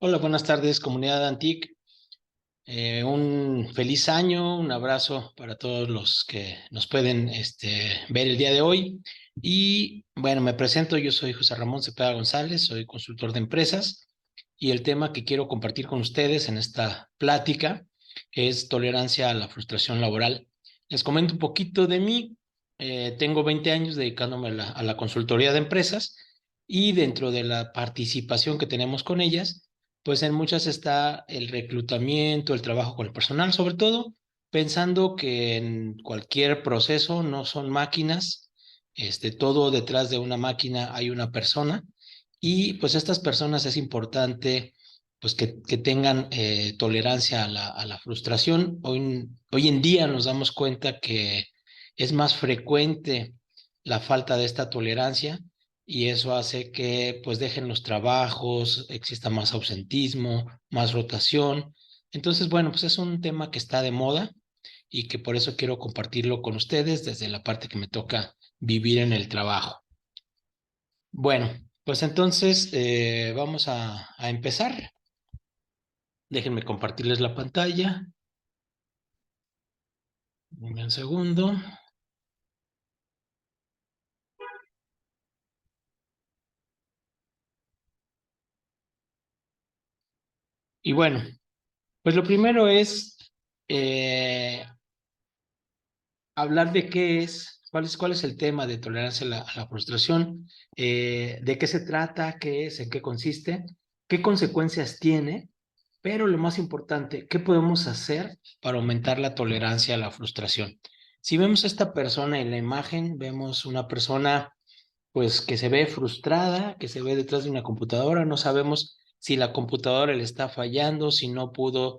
Hola, buenas tardes, comunidad Antic. Un feliz año, un abrazo para todos los que nos pueden ver el día de hoy. Y bueno, me presento, yo soy José Ramón Cepeda González, soy consultor de empresas y el tema que quiero compartir con ustedes en esta plática es tolerancia a la frustración laboral. Les comento un poquito de mí. Tengo 20 años dedicándome a la consultoría de empresas y dentro de la participación que tenemos con ellas pues en muchas está el reclutamiento, el trabajo con el personal, sobre todo pensando que en cualquier proceso no son máquinas, todo detrás de una máquina hay una persona y pues estas personas es importante pues que tengan tolerancia a la frustración. Hoy en día nos damos cuenta que es más frecuente la falta de esta tolerancia y eso hace que pues dejen los trabajos, exista más ausentismo, más rotación. Entonces, bueno, pues es un tema que está de moda y que por eso quiero compartirlo con ustedes desde la parte que me toca vivir en el trabajo. Bueno, pues entonces vamos a empezar. Déjenme compartirles la pantalla. Un segundo. Y bueno, pues lo primero es eh, hablar de qué es, cuál es el tema de tolerancia a la frustración, de qué se trata, qué es, en qué consiste, qué consecuencias tiene, pero lo más importante, qué podemos hacer para aumentar la tolerancia a la frustración. Si vemos a esta persona en la imagen, vemos una persona pues que se ve frustrada, que se ve detrás de una computadora, no sabemos si la computadora le está fallando, si no pudo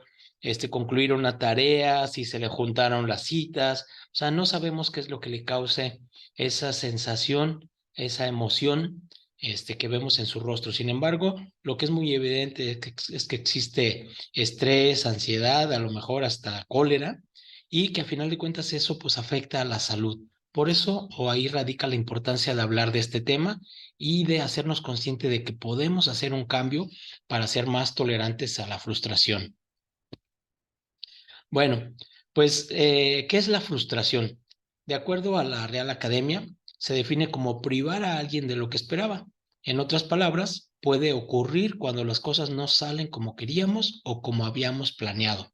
concluir una tarea, si se le juntaron las citas, o sea, no sabemos qué es lo que le cause esa sensación, esa emoción que vemos en su rostro. Sin embargo, lo que es muy evidente es que existe estrés, ansiedad, a lo mejor hasta cólera, y que a final de cuentas eso pues afecta a la salud. Por eso, o ahí radica la importancia de hablar de este tema y de hacernos conscientes de que podemos hacer un cambio para ser más tolerantes a la frustración. Bueno, pues, ¿qué es la frustración? De acuerdo a la Real Academia, se define como privar a alguien de lo que esperaba. En otras palabras, puede ocurrir cuando las cosas no salen como queríamos o como habíamos planeado.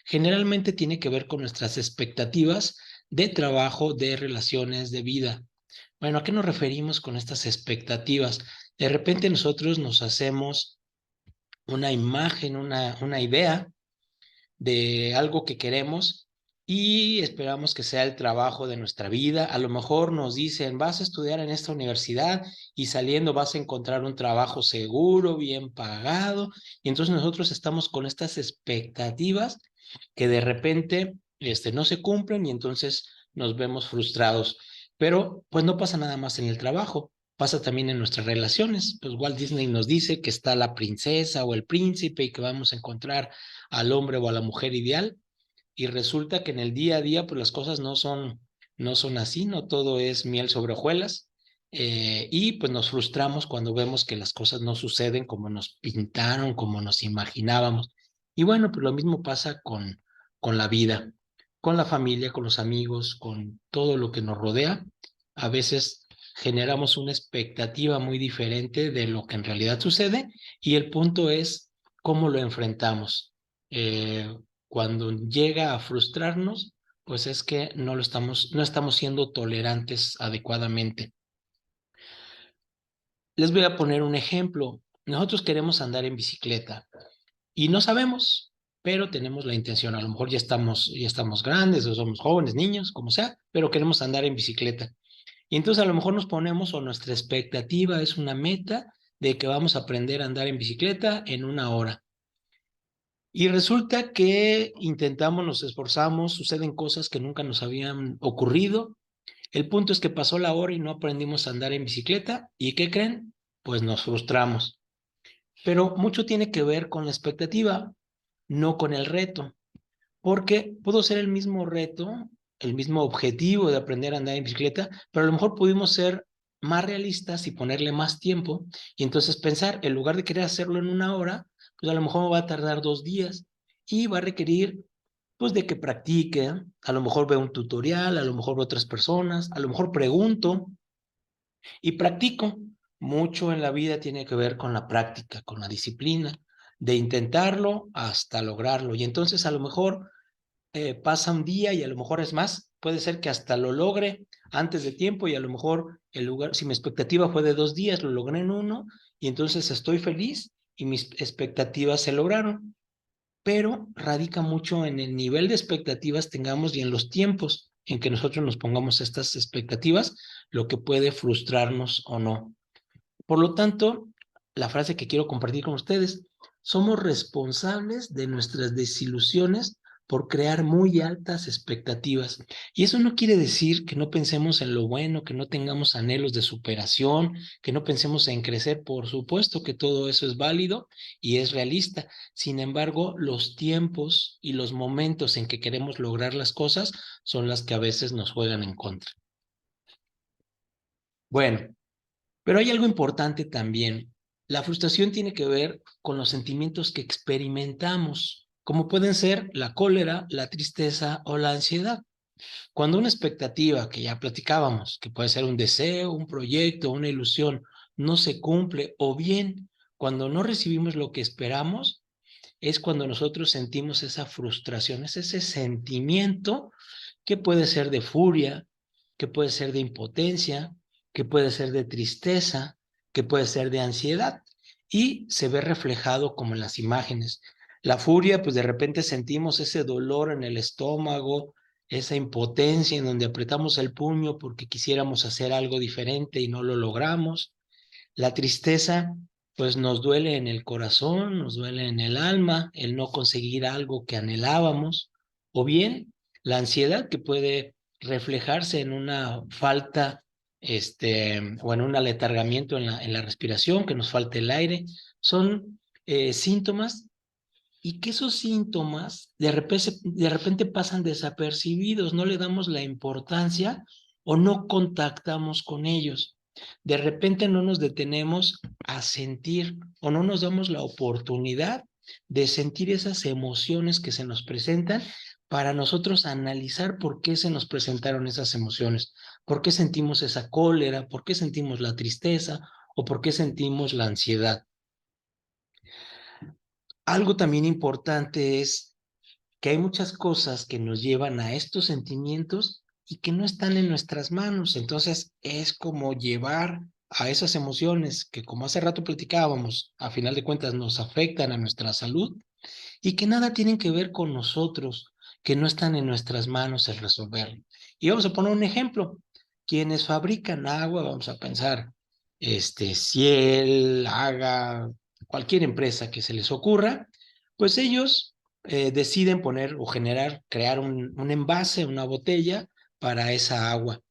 Generalmente tiene que ver con nuestras expectativas de trabajo, de relaciones, de vida. Bueno, ¿a qué nos referimos con estas expectativas? De repente nosotros nos hacemos una imagen, una idea de algo que queremos y esperamos que sea el trabajo de nuestra vida. A lo mejor nos dicen, vas a estudiar en esta universidad y saliendo vas a encontrar un trabajo seguro, bien pagado. Y entonces nosotros estamos con estas expectativas que de repente no se cumplen y entonces nos vemos frustrados. Pero pues no pasa nada más en el trabajo. Pasa también en nuestras relaciones. Pues Walt Disney nos dice que está la princesa o el príncipe y que vamos a encontrar al hombre o a la mujer ideal y resulta que en el día a día pues las cosas no son así, no todo es miel sobre hojuelas y pues nos frustramos cuando vemos que las cosas no suceden como nos pintaron, como nos imaginábamos. Y bueno, pues lo mismo pasa con la vida, con la familia, con los amigos, con todo lo que nos rodea. A veces generamos una expectativa muy diferente de lo que en realidad sucede y el punto es cómo lo enfrentamos. Cuando llega a frustrarnos, pues es que no estamos siendo tolerantes adecuadamente. Les voy a poner un ejemplo. Nosotros queremos andar en bicicleta y no sabemos, pero tenemos la intención. A lo mejor ya estamos grandes o somos jóvenes, niños, como sea, pero queremos andar en bicicleta. Y entonces a lo mejor nos ponemos o nuestra expectativa es una meta de que vamos a aprender a andar en bicicleta en una hora. Y resulta que intentamos, nos esforzamos, suceden cosas que nunca nos habían ocurrido. El punto es que pasó la hora y no aprendimos a andar en bicicleta. ¿Y qué creen? Pues nos frustramos. Pero mucho tiene que ver con la expectativa, no con el reto, porque pudo ser el mismo reto, el mismo objetivo de aprender a andar en bicicleta, pero a lo mejor pudimos ser más realistas y ponerle más tiempo y entonces pensar, en lugar de querer hacerlo en una hora, pues a lo mejor me va a tardar 2 días y va a requerir pues de que practique, a lo mejor veo un tutorial, a lo mejor veo otras personas, a lo mejor pregunto y practico. Mucho en la vida tiene que ver con la práctica, con la disciplina, de intentarlo hasta lograrlo. Y entonces a lo mejor pasa un día y a lo mejor es más, puede ser que hasta lo logre antes de tiempo y a lo mejor el lugar, si mi expectativa fue de 2 días, lo logré en uno y entonces estoy feliz y mis expectativas se lograron, pero radica mucho en el nivel de expectativas tengamos y en los tiempos en que nosotros nos pongamos estas expectativas, lo que puede frustrarnos o no. Por lo tanto, la frase que quiero compartir con ustedes, somos responsables de nuestras desilusiones por crear muy altas expectativas. Y eso no quiere decir que no pensemos en lo bueno, que no tengamos anhelos de superación, que no pensemos en crecer. Por supuesto que todo eso es válido y es realista. Sin embargo, los tiempos y los momentos en que queremos lograr las cosas son las que a veces nos juegan en contra. Bueno, pero hay algo importante también. La frustración tiene que ver con los sentimientos que experimentamos, como pueden ser la cólera, la tristeza o la ansiedad. Cuando una expectativa que ya platicábamos, que puede ser un deseo, un proyecto, una ilusión, no se cumple, o bien cuando no recibimos lo que esperamos, es cuando nosotros sentimos esa frustración, es ese sentimiento que puede ser de furia, que puede ser de impotencia, que puede ser de tristeza, que puede ser de ansiedad y se ve reflejado como en las imágenes. La furia, pues de repente sentimos ese dolor en el estómago, esa impotencia en donde apretamos el puño porque quisiéramos hacer algo diferente y no lo logramos. La tristeza, pues nos duele en el corazón, nos duele en el alma, el no conseguir algo que anhelábamos, o bien la ansiedad que puede reflejarse en una falta, o en un aletargamiento en la respiración, que nos falte el aire. Son síntomas y que esos síntomas de repente pasan desapercibidos, no le damos la importancia o no contactamos con ellos. De repente no nos detenemos a sentir o no nos damos la oportunidad de sentir esas emociones que se nos presentan para nosotros analizar por qué se nos presentaron esas emociones, por qué sentimos esa cólera, por qué sentimos la tristeza o por qué sentimos la ansiedad. Algo también importante es que hay muchas cosas que nos llevan a estos sentimientos y que no están en nuestras manos. Entonces es como llevar a esas emociones que, como hace rato platicábamos, a final de cuentas nos afectan a nuestra salud y que nada tienen que ver con nosotros, que no están en nuestras manos el resolverlo. Y vamos a poner un ejemplo. Quienes fabrican agua, vamos a pensar, Ciel, Haga, cualquier empresa que se les ocurra, pues ellos deciden poner o generar, crear un envase, una botella para esa agua.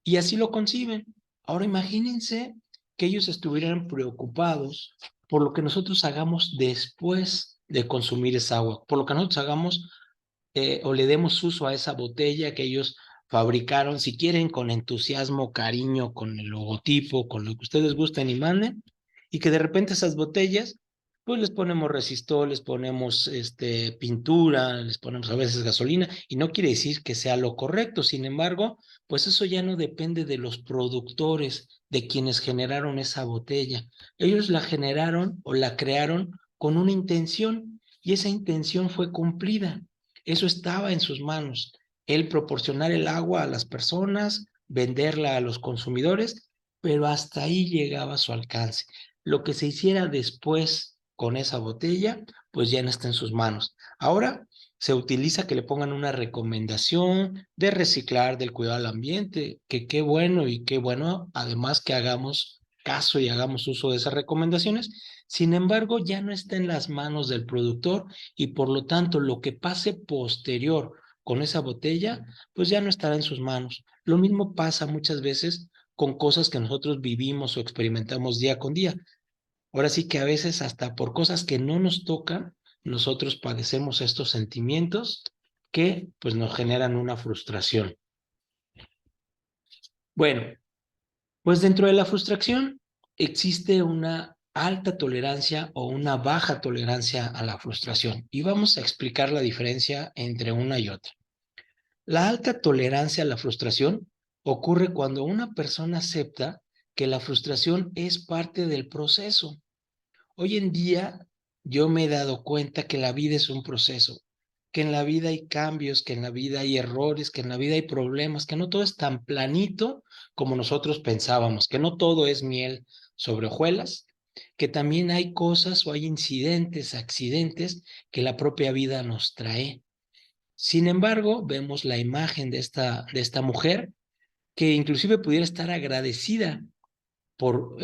Y así lo conciben. Ahora imagínense que ellos estuvieran preocupados por lo que nosotros hagamos después de consumir esa agua, por lo que nosotros hagamos o le demos uso a esa botella que ellos fabricaron, si quieren, con entusiasmo, cariño, con el logotipo, con lo que ustedes gusten y manden, y que de repente esas botellas, pues les ponemos resistol, les ponemos pintura, les ponemos a veces gasolina, y no quiere decir que sea lo correcto, sin embargo, pues eso ya no depende de los productores, de quienes generaron esa botella. Ellos la generaron o la crearon con una intención, y esa intención fue cumplida. Eso estaba en sus manos, el proporcionar el agua a las personas, venderla a los consumidores, pero hasta ahí llegaba su alcance. Lo que se hiciera después con esa botella, pues ya no está en sus manos. Ahora se utiliza que le pongan una recomendación de reciclar, del cuidado al ambiente, que qué bueno y qué bueno, además que hagamos caso y hagamos uso de esas recomendaciones. Sin embargo, ya no está en las manos del productor y por lo tanto lo que pase posterior con esa botella, pues ya no estará en sus manos. Lo mismo pasa muchas veces con cosas que nosotros vivimos o experimentamos día con día. Ahora sí que a veces hasta por cosas que no nos tocan, nosotros padecemos estos sentimientos que pues nos generan una frustración. Bueno, pues dentro de la frustración existe una alta tolerancia o una baja tolerancia a la frustración. Y vamos a explicar la diferencia entre una y otra. La alta tolerancia a la frustración ocurre cuando una persona acepta que la frustración es parte del proceso. Hoy en día yo me he dado cuenta que la vida es un proceso, que en la vida hay cambios, que en la vida hay errores, que en la vida hay problemas, que no todo es tan planito como nosotros pensábamos, que no todo es miel sobre hojuelas, que también hay cosas o hay incidentes, accidentes que la propia vida nos trae. Sin embargo, vemos la imagen de esta mujer que inclusive pudiera estar agradecida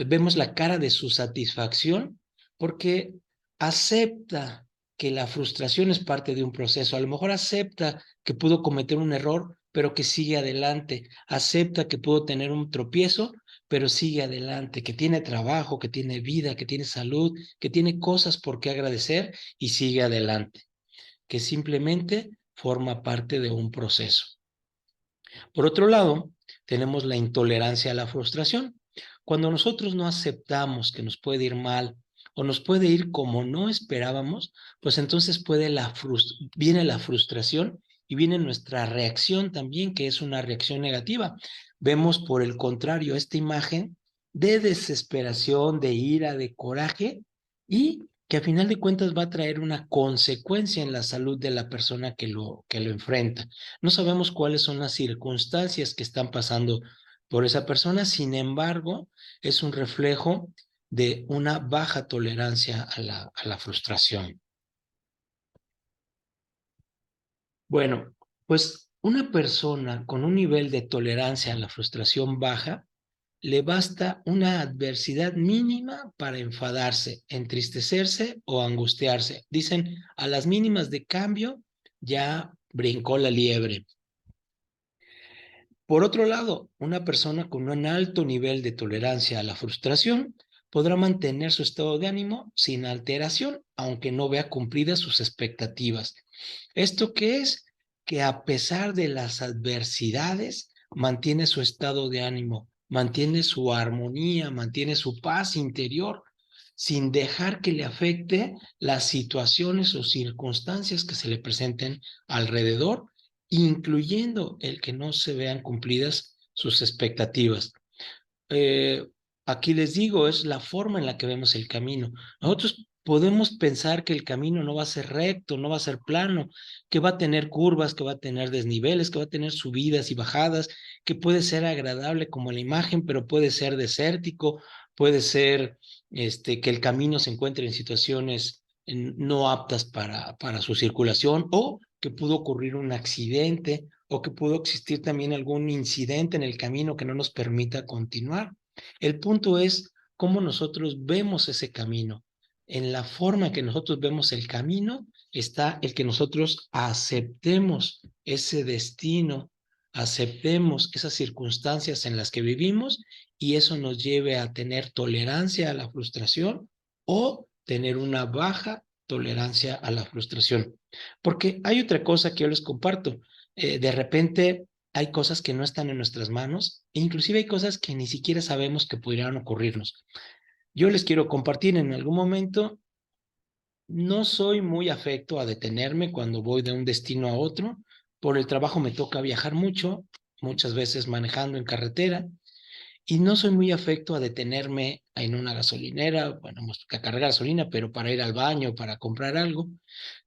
vemos la cara de su satisfacción porque acepta que la frustración es parte de un proceso. A lo mejor acepta que pudo cometer un error, pero que sigue adelante. Acepta que pudo tener un tropiezo, pero sigue adelante, que tiene trabajo, que tiene vida, que tiene salud, que tiene cosas por qué agradecer y sigue adelante, que simplemente forma parte de un proceso. Por otro lado, tenemos la intolerancia a la frustración. Cuando nosotros no aceptamos que nos puede ir mal o nos puede ir como no esperábamos, pues entonces viene la frustración y viene nuestra reacción también, que es una reacción negativa. Vemos, por el contrario, esta imagen de desesperación, de ira, de coraje y que a final de cuentas va a traer una consecuencia en la salud de la persona que lo enfrenta. No sabemos cuáles son las circunstancias que están pasando por esa persona, sin embargo, es un reflejo de una baja tolerancia a la frustración. Bueno, pues una persona con un nivel de tolerancia a la frustración baja, le basta una adversidad mínima para enfadarse, entristecerse o angustiarse. Dicen, a las mínimas de cambio ya brincó la liebre. Por otro lado, una persona con un alto nivel de tolerancia a la frustración podrá mantener su estado de ánimo sin alteración, aunque no vea cumplidas sus expectativas. ¿Esto qué es? Que a pesar de las adversidades, mantiene su estado de ánimo, mantiene su armonía, mantiene su paz interior, sin dejar que le afecte las situaciones o circunstancias que se le presenten alrededor, incluyendo el que no se vean cumplidas sus expectativas. Eh, Aquí les digo, es la forma en la que vemos el camino. Nosotros podemos pensar que el camino no va a ser recto, no va a ser plano, que va a tener curvas, que va a tener desniveles, que va a tener subidas y bajadas, que puede ser agradable como la imagen, pero puede ser desértico, puede ser que el camino se encuentre en situaciones no aptas para su circulación, o que pudo ocurrir un accidente, o que pudo existir también algún incidente en el camino que no nos permita continuar. El punto es cómo nosotros vemos ese camino. En la forma que nosotros vemos el camino está el que nosotros aceptemos ese destino, aceptemos esas circunstancias en las que vivimos y eso nos lleve a tener tolerancia a la frustración o tener una baja tolerancia a la frustración. Porque hay otra cosa que yo les comparto. De repente hay cosas que no están en nuestras manos e inclusive hay cosas que ni siquiera sabemos que pudieran ocurrirnos. Yo les quiero compartir en algún momento, no soy muy afecto a detenerme cuando voy de un destino a otro. Por el trabajo me toca viajar mucho, muchas veces manejando en carretera, y no soy muy afecto a detenerme en una gasolinera, bueno, a cargar gasolina, pero para ir al baño, para comprar algo.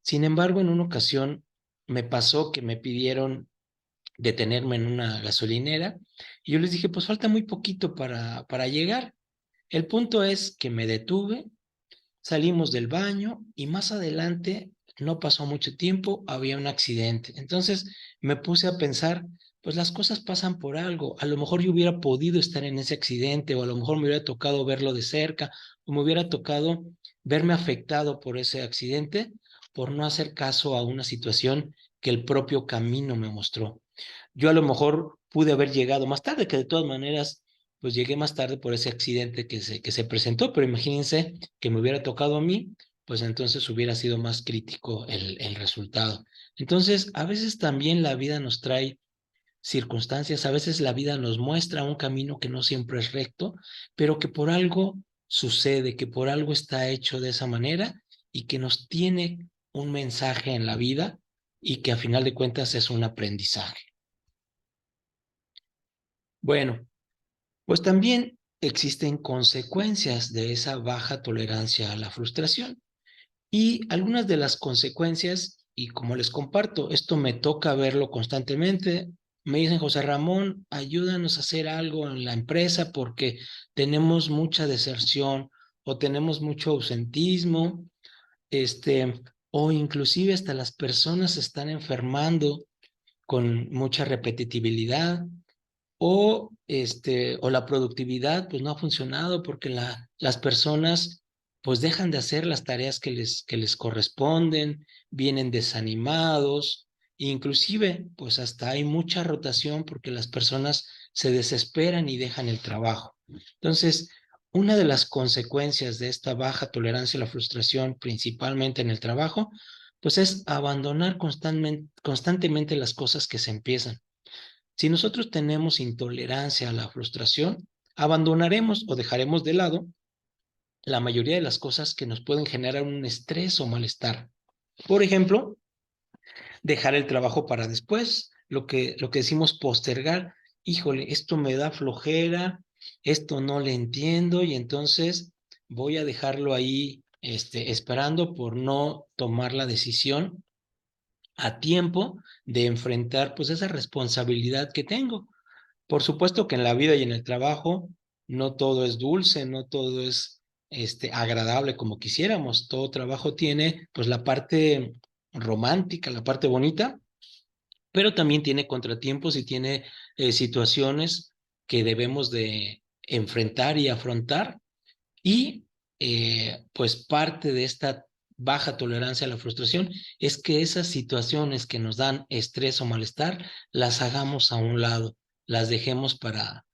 Sin embargo, en una ocasión me pasó que me pidieron detenerme en una gasolinera y yo les dije, pues falta muy poquito para llegar. El punto es que me detuve, salimos del baño y más adelante, no pasó mucho tiempo, había un accidente. Entonces me puse a pensar, pues las cosas pasan por algo. A lo mejor yo hubiera podido estar en ese accidente o a lo mejor me hubiera tocado verlo de cerca o me hubiera tocado verme afectado por ese accidente por no hacer caso a una situación que el propio camino me mostró. Yo a lo mejor pude haber llegado más tarde, que de todas maneras, pues llegué más tarde por ese accidente que se presentó, pero imagínense que me hubiera tocado a mí, pues entonces hubiera sido más crítico el resultado. Entonces, a veces también la vida nos trae circunstancias, a veces la vida nos muestra un camino que no siempre es recto, pero que por algo sucede, que por algo está hecho de esa manera y que nos tiene un mensaje en la vida y que a final de cuentas es un aprendizaje. Bueno, pues también existen consecuencias de esa baja tolerancia a la frustración. Y algunas de las consecuencias, y como les comparto, esto me toca verlo constantemente. Me dicen, José Ramón, ayúdanos a hacer algo en la empresa porque tenemos mucha deserción o tenemos mucho ausentismo, o inclusive hasta las personas se están enfermando con mucha repetitividad o la productividad pues no ha funcionado porque las personas pues dejan de hacer las tareas que les corresponden, vienen desanimados, inclusive pues hasta hay mucha rotación porque las personas se desesperan y dejan el trabajo. Entonces, una de las consecuencias de esta baja tolerancia a la frustración, principalmente en el trabajo, pues es abandonar constantemente las cosas que se empiezan. Si nosotros tenemos intolerancia a la frustración, abandonaremos o dejaremos de lado la mayoría de las cosas que nos pueden generar un estrés o malestar. Por ejemplo, dejar el trabajo para después, lo que decimos postergar. Híjole, esto me da flojera, esto no le entiendo y entonces voy a dejarlo ahí esperando por no tomar la decisión a tiempo de enfrentar pues esa responsabilidad que tengo. Por supuesto que en la vida y en el trabajo no todo es dulce, no todo es agradable como quisiéramos. Todo trabajo tiene pues la parte romántica, la parte bonita, pero también tiene contratiempos y tiene situaciones que debemos de enfrentar y afrontar y pues parte de esta baja tolerancia a la frustración es que esas situaciones que nos dan estrés o malestar las hagamos a un lado, las dejemos para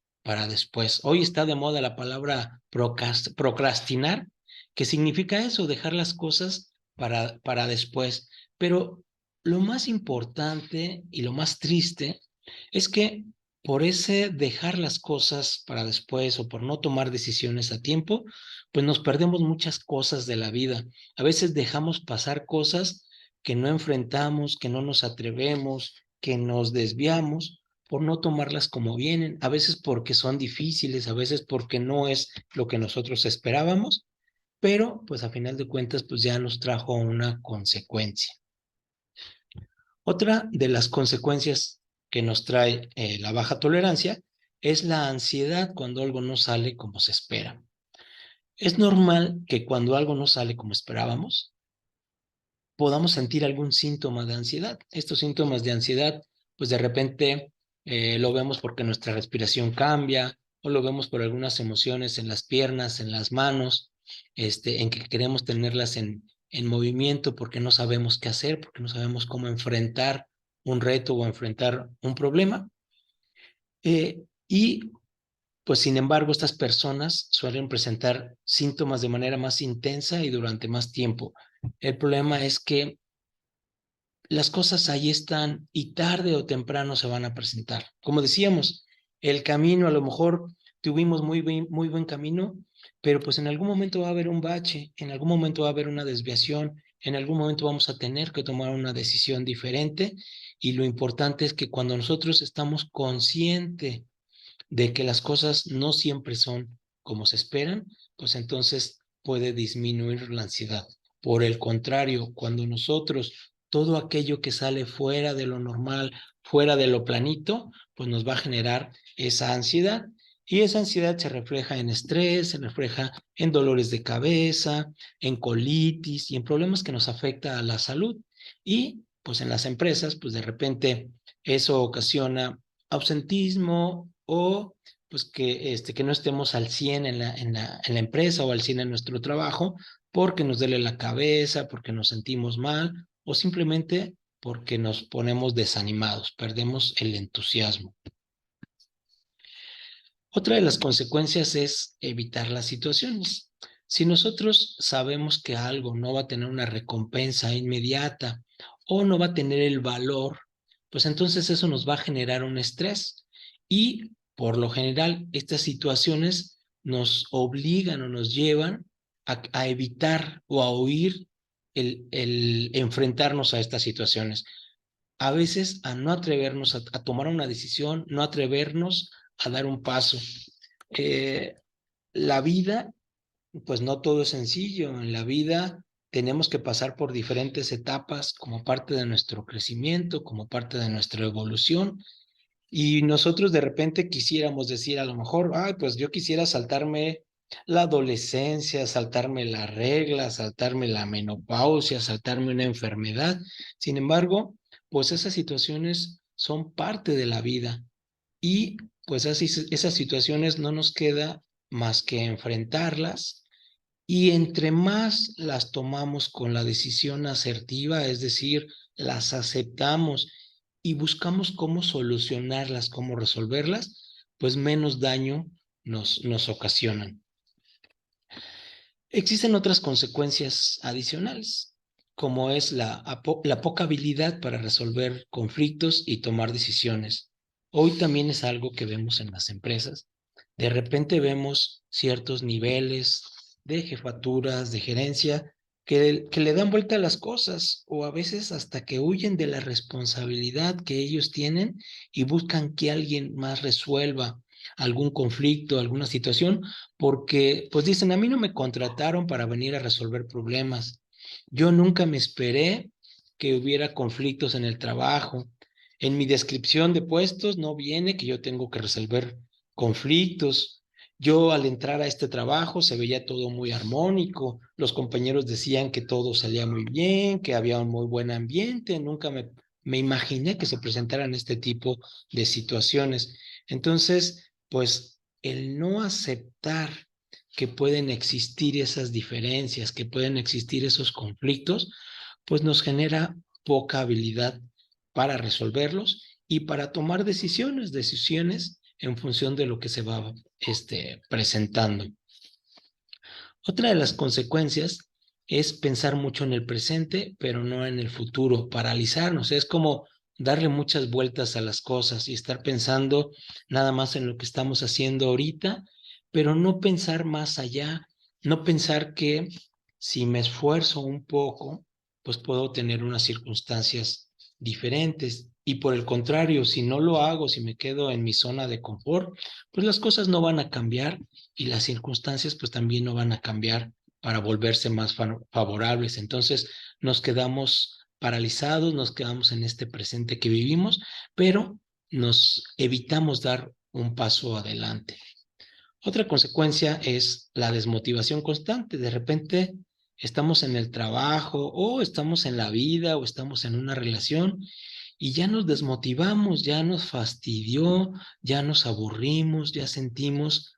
después. Hoy está de moda la palabra procrastinar, que significa eso, dejar las cosas para después. Pero lo más importante y lo más triste es que por ese dejar las cosas para después o por no tomar decisiones a tiempo, pues nos perdemos muchas cosas de la vida. A veces dejamos pasar cosas que no enfrentamos, que no nos atrevemos, que nos desviamos por no tomarlas como vienen, a veces porque son difíciles, a veces porque no es lo que nosotros esperábamos, pero pues a final de cuentas pues ya nos trajo una consecuencia. Otra de las consecuencias que nos trae la baja tolerancia es la ansiedad cuando algo no sale como se espera. Es normal que cuando algo no sale como esperábamos, podamos sentir algún síntoma de ansiedad. Estos síntomas de ansiedad, pues de repente lo vemos porque nuestra respiración cambia o lo vemos por algunas emociones en las piernas, en las manos, en que queremos tenerlas en movimiento porque no sabemos qué hacer, porque no sabemos cómo enfrentar un reto o enfrentar un problema. Y pues sin embargo, estas personas suelen presentar síntomas de manera más intensa y durante más tiempo. El problema es que las cosas ahí están y tarde o temprano se van a presentar. Como decíamos, el camino a lo mejor tuvimos muy buen camino, pero pues en algún momento va a haber un bache, en algún momento va a haber una desviación, en algún momento vamos a tener que tomar una decisión diferente y lo importante es que cuando nosotros estamos conscientes de que las cosas no siempre son como se esperan, pues entonces puede disminuir la ansiedad. Por el contrario, cuando nosotros todo aquello que sale fuera de lo normal, fuera de lo planito, pues nos va a generar esa ansiedad. Y esa ansiedad se refleja en estrés, se refleja en dolores de cabeza, en colitis y en problemas que nos afecta a la salud. Y pues en las empresas, pues de repente eso ocasiona ausentismo o pues que no estemos al 100 en la empresa o al 100 en nuestro trabajo porque nos duele la cabeza, porque nos sentimos mal o simplemente porque nos ponemos desanimados, perdemos el entusiasmo. Otra de las consecuencias es evitar las situaciones. Si nosotros sabemos que algo no va a tener una recompensa inmediata o no va a tener el valor, pues entonces eso nos va a generar un estrés y por lo general estas situaciones nos obligan o nos llevan a evitar o a huir el enfrentarnos a estas situaciones. A veces a no atrevernos a tomar una decisión, no atrevernos a dar un paso. Eh, la vida, pues no todo es sencillo. En la vida tenemos que pasar por diferentes etapas como parte de nuestro crecimiento, como parte de nuestra evolución. Y nosotros de repente quisiéramos decir a lo mejor, ay, pues yo quisiera saltarme la adolescencia, saltarme la regla, saltarme la menopausia, saltarme una enfermedad. Sin embargo, pues esas situaciones son parte de la vida y pues así, esas situaciones no nos queda más que enfrentarlas y entre más las tomamos con la decisión asertiva, es decir, las aceptamos y buscamos cómo solucionarlas, cómo resolverlas, pues menos daño nos ocasionan. Existen otras consecuencias adicionales, como es la poca habilidad para resolver conflictos y tomar decisiones. Hoy también es algo que vemos en las empresas. De repente vemos ciertos niveles de jefaturas, de gerencia, que le dan vuelta a las cosas o a veces hasta que huyen de la responsabilidad que ellos tienen y buscan que alguien más resuelva algún conflicto, alguna situación, porque pues dicen, a mí no me contrataron para venir a resolver problemas. Yo nunca me esperé que hubiera conflictos en el trabajo. En mi descripción de puestos no viene que yo tengo que resolver conflictos. Yo al entrar a este trabajo se veía todo muy armónico. Los compañeros decían que todo salía muy bien, que había un muy buen ambiente. Nunca me imaginé que se presentaran este tipo de situaciones. Entonces, pues el no aceptar que pueden existir esas diferencias, que pueden existir esos conflictos, pues nos genera poca habilidad para resolverlos y para tomar decisiones en función de lo que se va presentando. Otra de las consecuencias es pensar mucho en el presente, pero no en el futuro, paralizarnos. Es como darle muchas vueltas a las cosas y estar pensando nada más en lo que estamos haciendo ahorita, pero no pensar más allá, no pensar que si me esfuerzo un poco, pues puedo tener unas circunstancias diferentes. Y por el contrario, si no lo hago, si me quedo en mi zona de confort, pues las cosas no van a cambiar y las circunstancias pues también no van a cambiar para volverse más favorables. Entonces nos quedamos paralizados, nos quedamos en este presente que vivimos, pero nos evitamos dar un paso adelante. Otra consecuencia es la desmotivación constante. De repente estamos en el trabajo o estamos en la vida o estamos en una relación y ya nos desmotivamos, ya nos fastidió, ya nos aburrimos, ya sentimos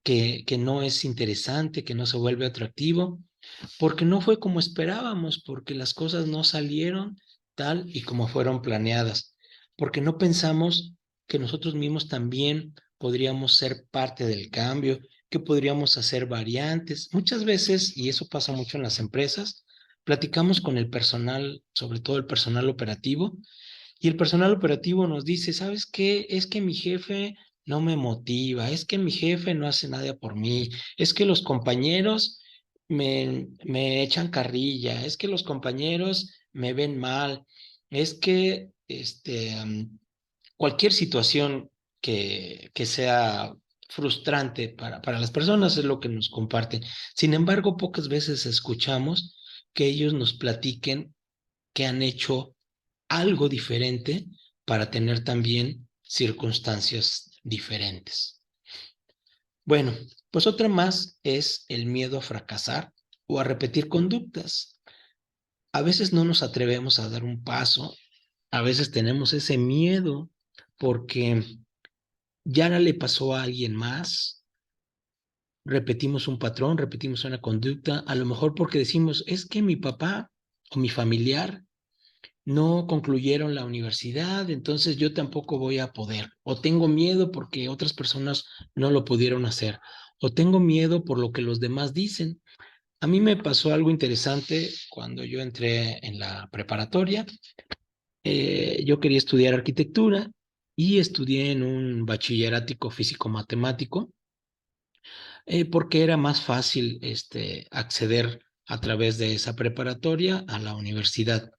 que no es interesante, que no se vuelve atractivo, porque no fue como esperábamos, porque las cosas no salieron tal y como fueron planeadas, porque no pensamos que nosotros mismos también podríamos ser parte del cambio, que podríamos hacer variantes. Muchas veces, y eso pasa mucho en las empresas, platicamos con el personal, sobre todo el personal operativo, y el personal operativo nos dice, ¿sabes qué? Es que mi jefe no me motiva, es que mi jefe no hace nada por mí, es que los compañeros me echan carrilla, es que los compañeros me ven mal, es que cualquier situación que sea frustrante para las personas es lo que nos comparten. Sin embargo, pocas veces escuchamos que ellos nos platiquen que han hecho algo diferente para tener también circunstancias diferentes. Bueno, pues otra más es el miedo a fracasar o a repetir conductas. A veces no nos atrevemos a dar un paso, a veces tenemos ese miedo porque ya le pasó a alguien más, repetimos un patrón, repetimos una conducta, a lo mejor porque decimos, es que mi papá o mi familiar no concluyeron la universidad, entonces yo tampoco voy a poder. O tengo miedo porque otras personas no lo pudieron hacer. O tengo miedo por lo que los demás dicen. A mí me pasó algo interesante cuando yo entré en la preparatoria. Yo quería estudiar arquitectura y estudié en un bachillerato físico-matemático. porque era más fácil acceder a través de esa preparatoria a la universidad.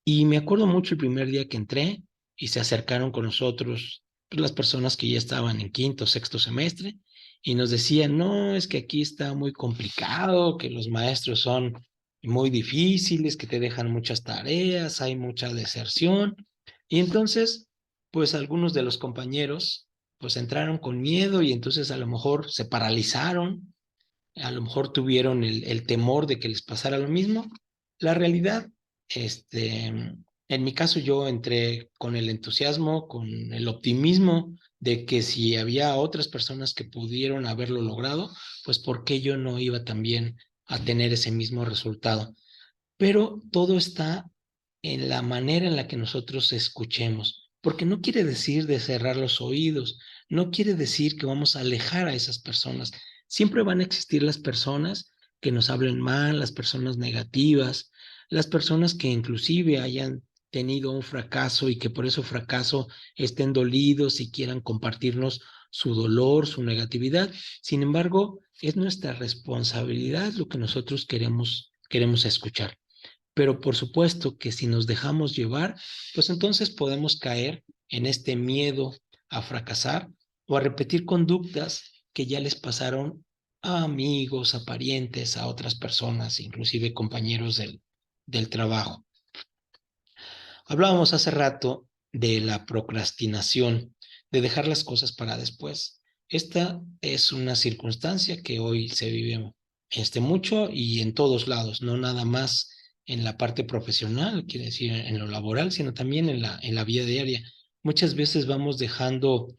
Y me acuerdo mucho el primer día que entré y se acercaron con nosotros pues, las personas que ya estaban en quinto, sexto semestre y nos decían, no, es que aquí está muy complicado, que los maestros son muy difíciles, que te dejan muchas tareas, hay mucha deserción. Y entonces, pues algunos de los compañeros pues entraron con miedo y entonces a lo mejor se paralizaron, a lo mejor tuvieron el temor de que les pasara lo mismo. La realidad, en mi caso yo entré con el entusiasmo, con el optimismo de que si había otras personas que pudieron haberlo logrado, pues ¿por qué yo no iba también a tener ese mismo resultado? Pero todo está en la manera en la que nosotros escuchemos, porque no quiere decir de cerrar los oídos, no quiere decir que vamos a alejar a esas personas. Siempre van a existir las personas que nos hablen mal, las personas negativas, las personas que inclusive hayan tenido un fracaso y que por ese fracaso estén dolidos y quieran compartirnos su dolor, su negatividad. Sin embargo, es nuestra responsabilidad lo que nosotros queremos escuchar. Pero por supuesto que si nos dejamos llevar, pues entonces podemos caer en este miedo a fracasar o a repetir conductas que ya les pasaron a amigos, a parientes, a otras personas, inclusive compañeros del trabajo. Hablábamos hace rato de la procrastinación, de dejar las cosas para después. Esta es una circunstancia que hoy se vive mucho y en todos lados, no nada más en la parte profesional, quiere decir en lo laboral, sino también en la vida diaria. Muchas veces vamos dejando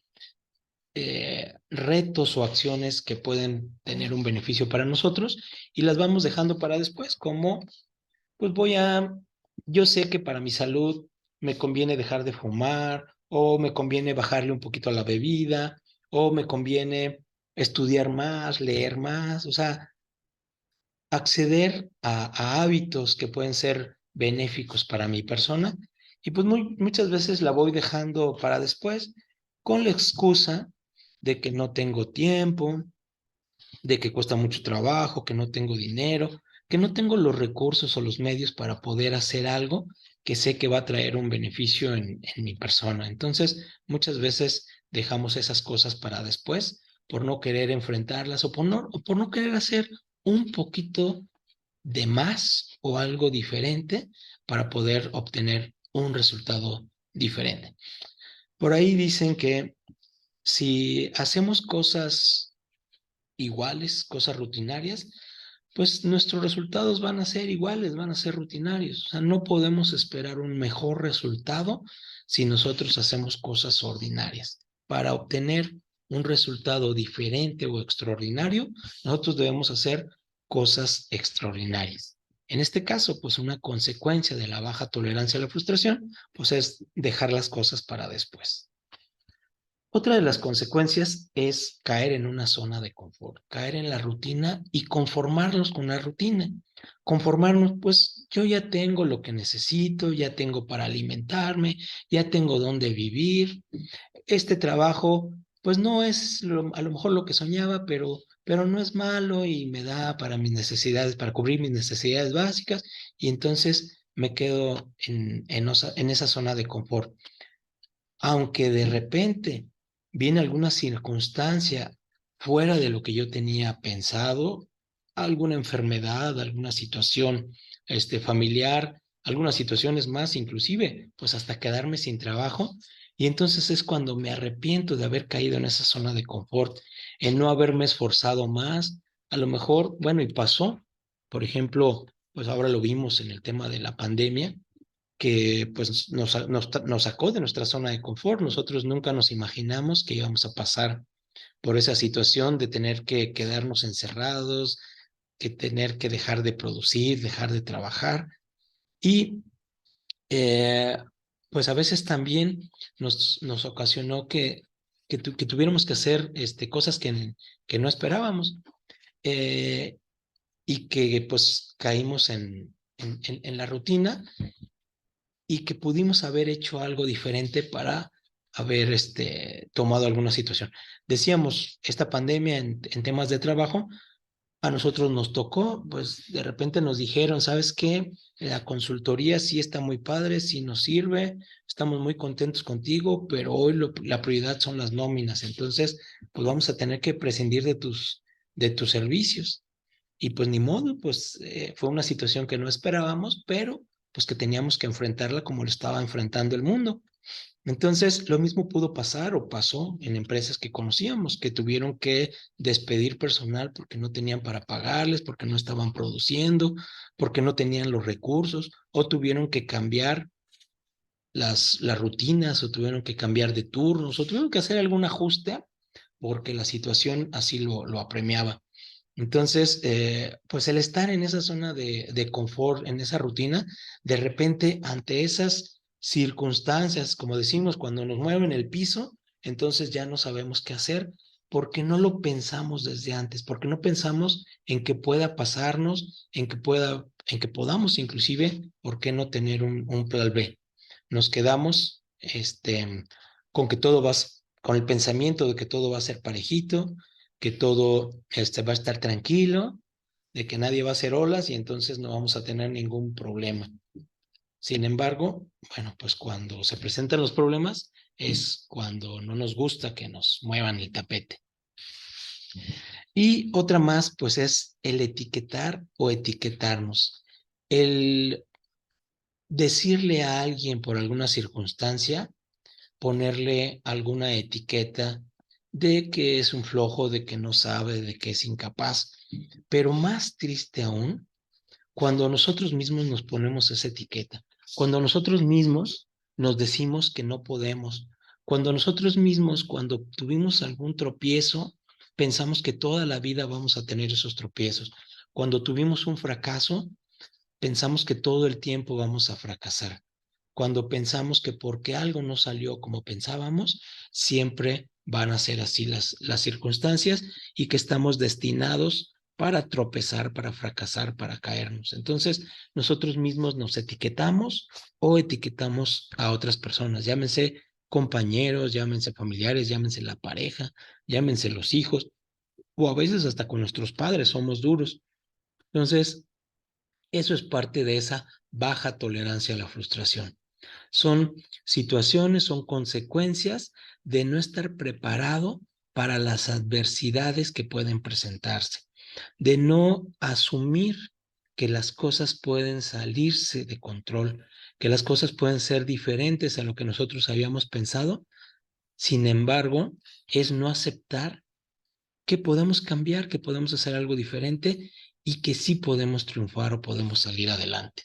retos o acciones que pueden tener un beneficio para nosotros y las vamos dejando para después, como pues yo sé que para mi salud me conviene dejar de fumar o me conviene bajarle un poquito a la bebida o me conviene estudiar más, leer más, o sea, acceder a hábitos que pueden ser benéficos para mi persona y pues muchas veces la voy dejando para después con la excusa de que no tengo tiempo, de que cuesta mucho trabajo, que no tengo dinero, que no tengo los recursos o los medios para poder hacer algo que sé que va a traer un beneficio en mi persona. Entonces, muchas veces dejamos esas cosas para después por no querer enfrentarlas o por no querer hacer un poquito de más o algo diferente para poder obtener un resultado diferente. Por ahí dicen que si hacemos cosas iguales, cosas rutinarias, pues nuestros resultados van a ser iguales, van a ser rutinarios. O sea, no podemos esperar un mejor resultado si nosotros hacemos cosas ordinarias. Para obtener un resultado diferente o extraordinario, nosotros debemos hacer cosas extraordinarias. En este caso, pues una consecuencia de la baja tolerancia a la frustración, pues es dejar las cosas para después. Otra de las consecuencias es caer en una zona de confort, caer en la rutina y conformarnos con la rutina. Conformarnos, pues yo ya tengo lo que necesito, ya tengo para alimentarme, ya tengo dónde vivir. Este trabajo, pues no es a lo mejor lo que soñaba, pero no es malo y me da para mis necesidades, para cubrir mis necesidades básicas y entonces me quedo en esa zona de confort. Aunque de repente viene alguna circunstancia fuera de lo que yo tenía pensado, alguna enfermedad, alguna situación familiar, algunas situaciones más, inclusive, pues hasta quedarme sin trabajo. Y entonces es cuando me arrepiento de haber caído en esa zona de confort, en no haberme esforzado más. A lo mejor, bueno, y pasó. Por ejemplo, pues ahora lo vimos en el tema de la pandemia que pues nos sacó de nuestra zona de confort. Nosotros nunca nos imaginamos que íbamos a pasar por esa situación de tener que quedarnos encerrados, que tener que dejar de producir, dejar de trabajar. Y eh, pues a veces también nos ocasionó que tuviéramos que hacer cosas que no esperábamos eh, y que pues caímos en la rutina y que pudimos haber hecho algo diferente para haber tomado alguna situación. Decíamos, esta pandemia en temas de trabajo, a nosotros nos tocó, pues de repente nos dijeron, ¿sabes qué? La consultoría sí está muy padre, sí nos sirve, estamos muy contentos contigo, pero hoy la prioridad son las nóminas, entonces pues vamos a tener que prescindir de tus servicios. Y pues ni modo, pues fue una situación que no esperábamos, pero pues que teníamos que enfrentarla como lo estaba enfrentando el mundo. Entonces, lo mismo pudo pasar o pasó en empresas que conocíamos, que tuvieron que despedir personal porque no tenían para pagarles, porque no estaban produciendo, porque no tenían los recursos, o tuvieron que cambiar las rutinas, o tuvieron que cambiar de turnos, o tuvieron que hacer algún ajuste porque la situación así lo apremiaba. Entonces, pues el estar en esa zona de confort, en esa rutina, de repente ante esas circunstancias, como decimos, cuando nos mueven el piso, entonces ya no sabemos qué hacer porque no lo pensamos desde antes, porque no pensamos en que pueda pasarnos, en que podamos inclusive, ¿por qué no tener un plan B? Nos quedamos con que todo va, con el pensamiento de que todo va a ser parejito, que todo va a estar tranquilo, de que nadie va a hacer olas y entonces no vamos a tener ningún problema. Sin embargo, bueno, pues cuando se presentan los problemas es cuando no nos gusta que nos muevan el tapete. Y otra más, pues es el etiquetar o etiquetarnos. El decirle a alguien por alguna circunstancia, ponerle alguna etiqueta de que es un flojo, de que no sabe, de que es incapaz. Pero más triste aún, cuando nosotros mismos nos ponemos esa etiqueta, cuando nosotros mismos nos decimos que no podemos, cuando nosotros mismos, cuando tuvimos algún tropiezo, pensamos que toda la vida vamos a tener esos tropiezos. Cuando tuvimos un fracaso, pensamos que todo el tiempo vamos a fracasar. Cuando pensamos que porque algo no salió como pensábamos, siempre van a ser así las circunstancias y que estamos destinados para tropezar, para fracasar, para caernos. Entonces, nosotros mismos nos etiquetamos o etiquetamos a otras personas, llámense compañeros, llámense familiares, llámense la pareja, llámense los hijos, o a veces hasta con nuestros padres somos duros. Entonces, eso es parte de esa baja tolerancia a la frustración. Son situaciones, son consecuencias de no estar preparado para las adversidades que pueden presentarse, de no asumir que las cosas pueden salirse de control, que las cosas pueden ser diferentes a lo que nosotros habíamos pensado. Sin embargo, es no aceptar que podemos cambiar, que podemos hacer algo diferente y que sí podemos triunfar o podemos salir adelante.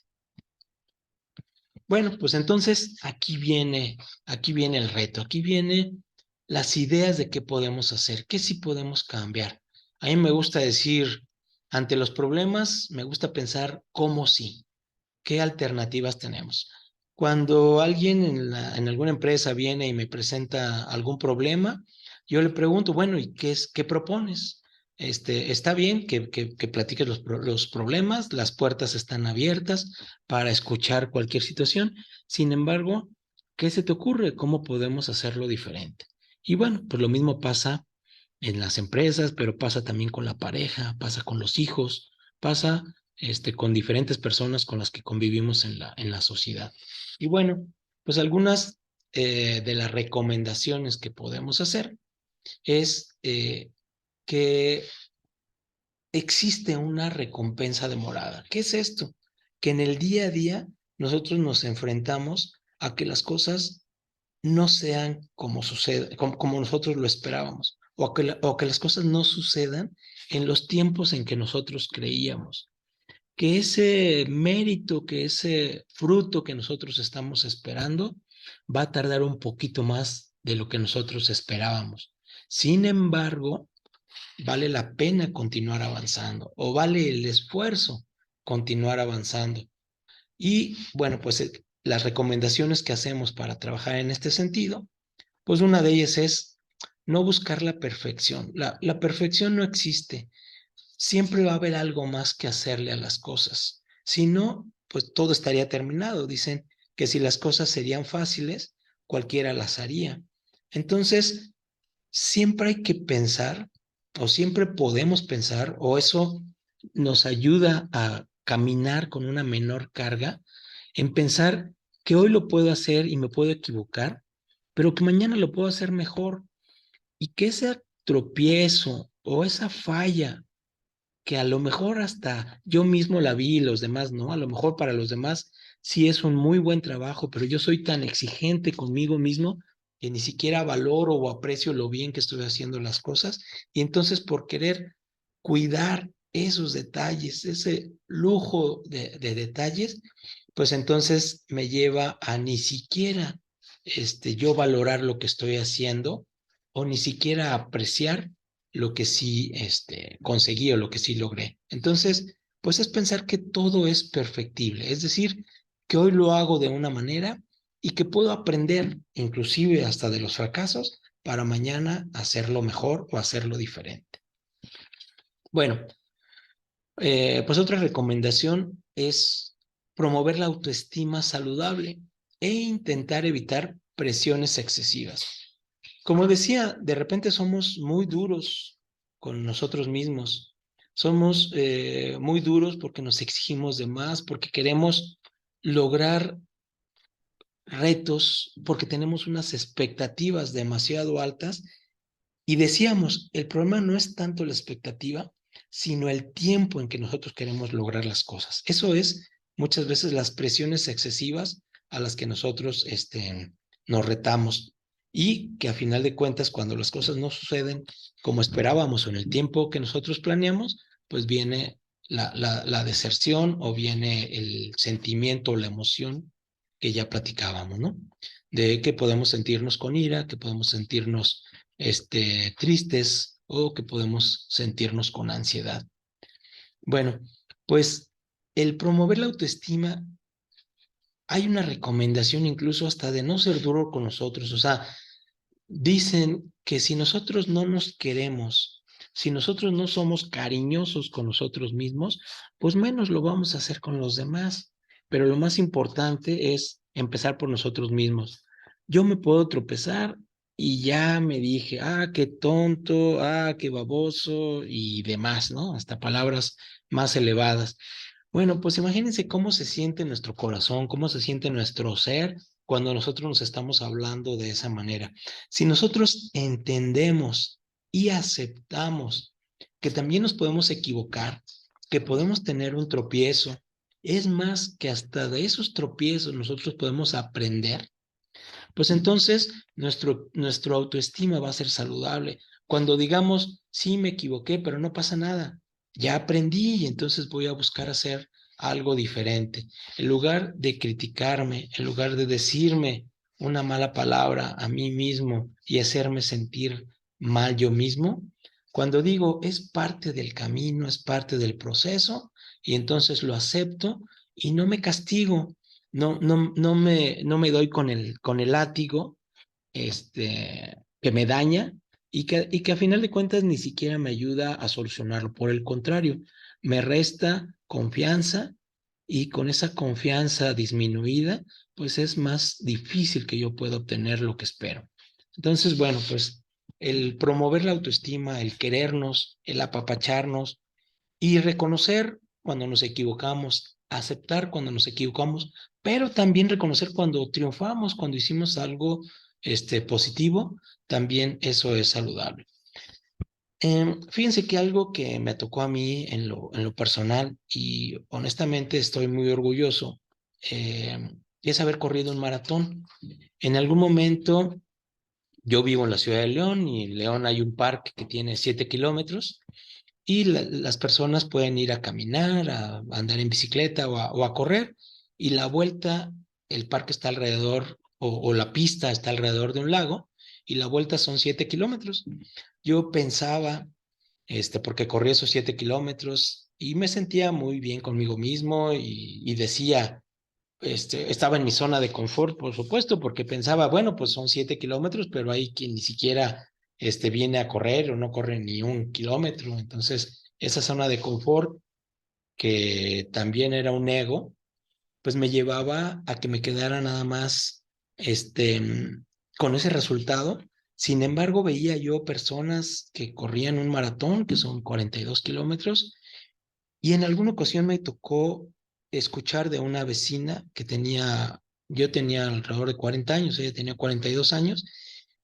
Bueno, pues entonces aquí viene el reto, aquí vienen las ideas de qué podemos hacer, qué sí podemos cambiar. A mí me gusta decir, ante los problemas, me gusta pensar cómo sí, qué alternativas tenemos. Cuando alguien en alguna empresa viene y me presenta algún problema, yo le pregunto, bueno, ¿y qué propones? Está bien que platiques los problemas, las puertas están abiertas para escuchar cualquier situación. Sin embargo, ¿qué se te ocurre? ¿Cómo podemos hacerlo diferente? Y bueno, pues lo mismo pasa en las empresas, pero pasa también con la pareja, pasa con los hijos, pasa con diferentes personas con las que convivimos en la sociedad. Y bueno, pues algunas de las recomendaciones que podemos hacer es que existe una recompensa demorada. ¿Qué es esto? Que en el día a día nosotros nos enfrentamos a que las cosas no sean como sucede, como nosotros lo esperábamos, o que las cosas no sucedan en los tiempos en que nosotros creíamos. Que ese mérito, que ese fruto que nosotros estamos esperando va a tardar un poquito más de lo que nosotros esperábamos. Sin embargo, vale la pena continuar avanzando o vale el esfuerzo continuar avanzando. Y bueno, pues las recomendaciones que hacemos para trabajar en este sentido, pues una de ellas es no buscar la perfección. La perfección no existe. Siempre va a haber algo más que hacerle a las cosas. Si no, pues todo estaría terminado. Dicen que si las cosas serían fáciles, cualquiera las haría. Entonces, siempre hay que pensar, o siempre podemos pensar, o eso nos ayuda a caminar con una menor carga, en pensar que hoy lo puedo hacer y me puedo equivocar, pero que mañana lo puedo hacer mejor y que ese tropiezo o esa falla que a lo mejor hasta yo mismo la vi y los demás no, a lo mejor para los demás sí es un muy buen trabajo, pero yo soy tan exigente conmigo mismo que ni siquiera valoro o aprecio lo bien que estoy haciendo las cosas y entonces por querer cuidar esos detalles, ese lujo de detalles, pues entonces me lleva a ni siquiera yo valorar lo que estoy haciendo o ni siquiera apreciar lo que sí conseguí o lo que sí logré. Entonces, pues es pensar que todo es perfectible, es decir, que hoy lo hago de una manera y que puedo aprender inclusive hasta de los fracasos para mañana hacerlo mejor o hacerlo diferente. Bueno, pues otra recomendación es promover la autoestima saludable e intentar evitar presiones excesivas. Como decía, de repente somos muy duros con nosotros mismos. Somos muy duros porque nos exigimos de más, porque queremos lograr retos, porque tenemos unas expectativas demasiado altas. Y decíamos, el problema no es tanto la expectativa, sino el tiempo en que nosotros queremos lograr las cosas. Eso es muchas veces las presiones excesivas a las que nosotros nos retamos y que a final de cuentas cuando las cosas no suceden como esperábamos o en el tiempo que nosotros planeamos, pues viene la deserción o viene el sentimiento o la emoción que ya platicábamos, ¿no? De que podemos sentirnos con ira, que podemos sentirnos tristes o que podemos sentirnos con ansiedad. Bueno, pues el promover la autoestima, hay una recomendación incluso hasta de no ser duro con nosotros, o sea, dicen que si nosotros no nos queremos, si nosotros no somos cariñosos con nosotros mismos, pues menos lo vamos a hacer con los demás. Pero lo más importante es empezar por nosotros mismos. Yo me puedo tropezar y ya me dije, qué tonto, qué baboso y demás, ¿no? Hasta palabras más elevadas. Bueno, pues imagínense cómo se siente nuestro corazón, cómo se siente nuestro ser cuando nosotros nos estamos hablando de esa manera. Si nosotros entendemos y aceptamos que también nos podemos equivocar, que podemos tener un tropiezo, es más que hasta de esos tropiezos nosotros podemos aprender, pues entonces nuestro autoestima va a ser saludable. Cuando digamos, sí, me equivoqué, pero no pasa nada, ya aprendí y entonces voy a buscar hacer algo diferente. En lugar de criticarme, en lugar de decirme una mala palabra a mí mismo y hacerme sentir mal yo mismo, cuando digo es parte del camino, es parte del proceso, y entonces lo acepto y no me castigo, no me doy con el látigo, que me daña y que a final de cuentas ni siquiera me ayuda a solucionarlo. Por el contrario, me resta confianza y con esa confianza disminuida, pues es más difícil que yo pueda obtener lo que espero. Entonces, bueno, pues el promover la autoestima, el querernos, el apapacharnos, y reconocer cuando nos equivocamos, aceptar cuando nos equivocamos, pero también reconocer cuando triunfamos, cuando hicimos algo positivo, también eso es saludable. Fíjense que algo que me tocó a mí en lo personal y honestamente estoy muy orgulloso, es haber corrido un maratón. En algún momento yo vivo en la ciudad de León y en León hay un parque que tiene 7 kilómetros y las personas pueden ir a caminar, a andar en bicicleta o a correr. Y la vuelta, el parque está alrededor, o la pista está alrededor de un lago, y la vuelta son 7 kilómetros. Yo pensaba, porque corrí esos 7 kilómetros y me sentía muy bien conmigo mismo y decía, estaba en mi zona de confort, por supuesto, porque pensaba, bueno, pues son 7 kilómetros, pero hay quien ni siquiera viene a correr o no corre ni un kilómetro. Entonces, esa zona de confort, que también era un ego, pues me llevaba a que me quedara nada más con ese resultado Sin embargo, veía yo personas que corrían un maratón, que son 42 kilómetros, y en alguna ocasión me tocó escuchar de una vecina que yo tenía alrededor de 40 años, ella tenía 42 años,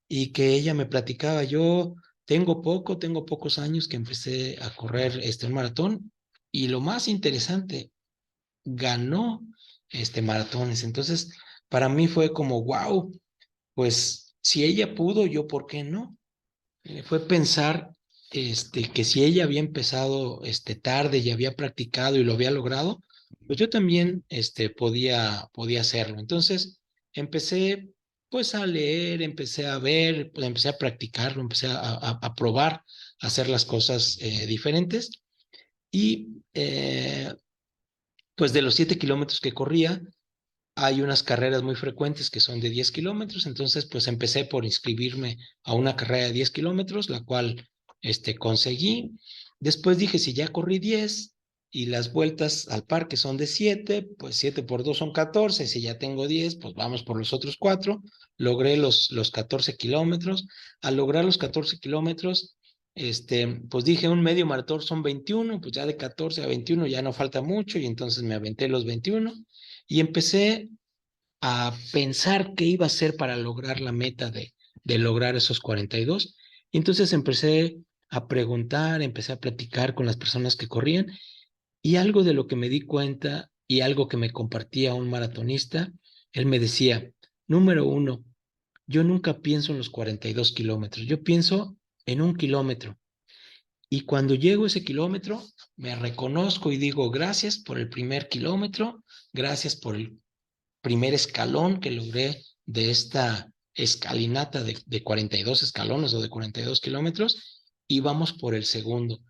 y que ella me platicaba, yo tengo pocos años que empecé a correr un maratón, y lo más interesante, ganó maratones. Entonces, para mí fue como, wow, pues si ella pudo, yo, ¿por qué no? Fue pensar que si ella había empezado tarde y había practicado y lo había logrado, pues yo también podía hacerlo. Entonces empecé pues a leer, empecé a ver, pues, empecé a practicarlo, empecé a probar, a hacer las cosas diferentes y pues de los 7 kilómetros que corría, hay unas carreras muy frecuentes que son de 10 kilómetros, entonces pues empecé por inscribirme a una carrera de 10 kilómetros, la cual conseguí. Después dije, si ya corrí 10 y las vueltas al parque son de 7, pues 7 por 2 son 14, si ya tengo 10, pues vamos por los otros 4. Logré los 14 kilómetros. Al lograr los 14 kilómetros, pues dije, un medio maratón son 21, pues ya de 14 a 21 ya no falta mucho y entonces me aventé los 21 y empecé a pensar qué iba a hacer para lograr la meta de lograr esos 42. Y entonces empecé a preguntar, empecé a platicar con las personas que corrían y algo de lo que me di cuenta y algo que me compartía un maratonista, él me decía, número uno, yo nunca pienso en los 42 kilómetros, yo pienso en 1 kilómetro. Y cuando llego a ese kilómetro, me reconozco y digo, gracias por el primer kilómetro, gracias por el primer escalón que logré de esta escalinata de 42 escalones o de 42 kilómetros y vamos por el segundo.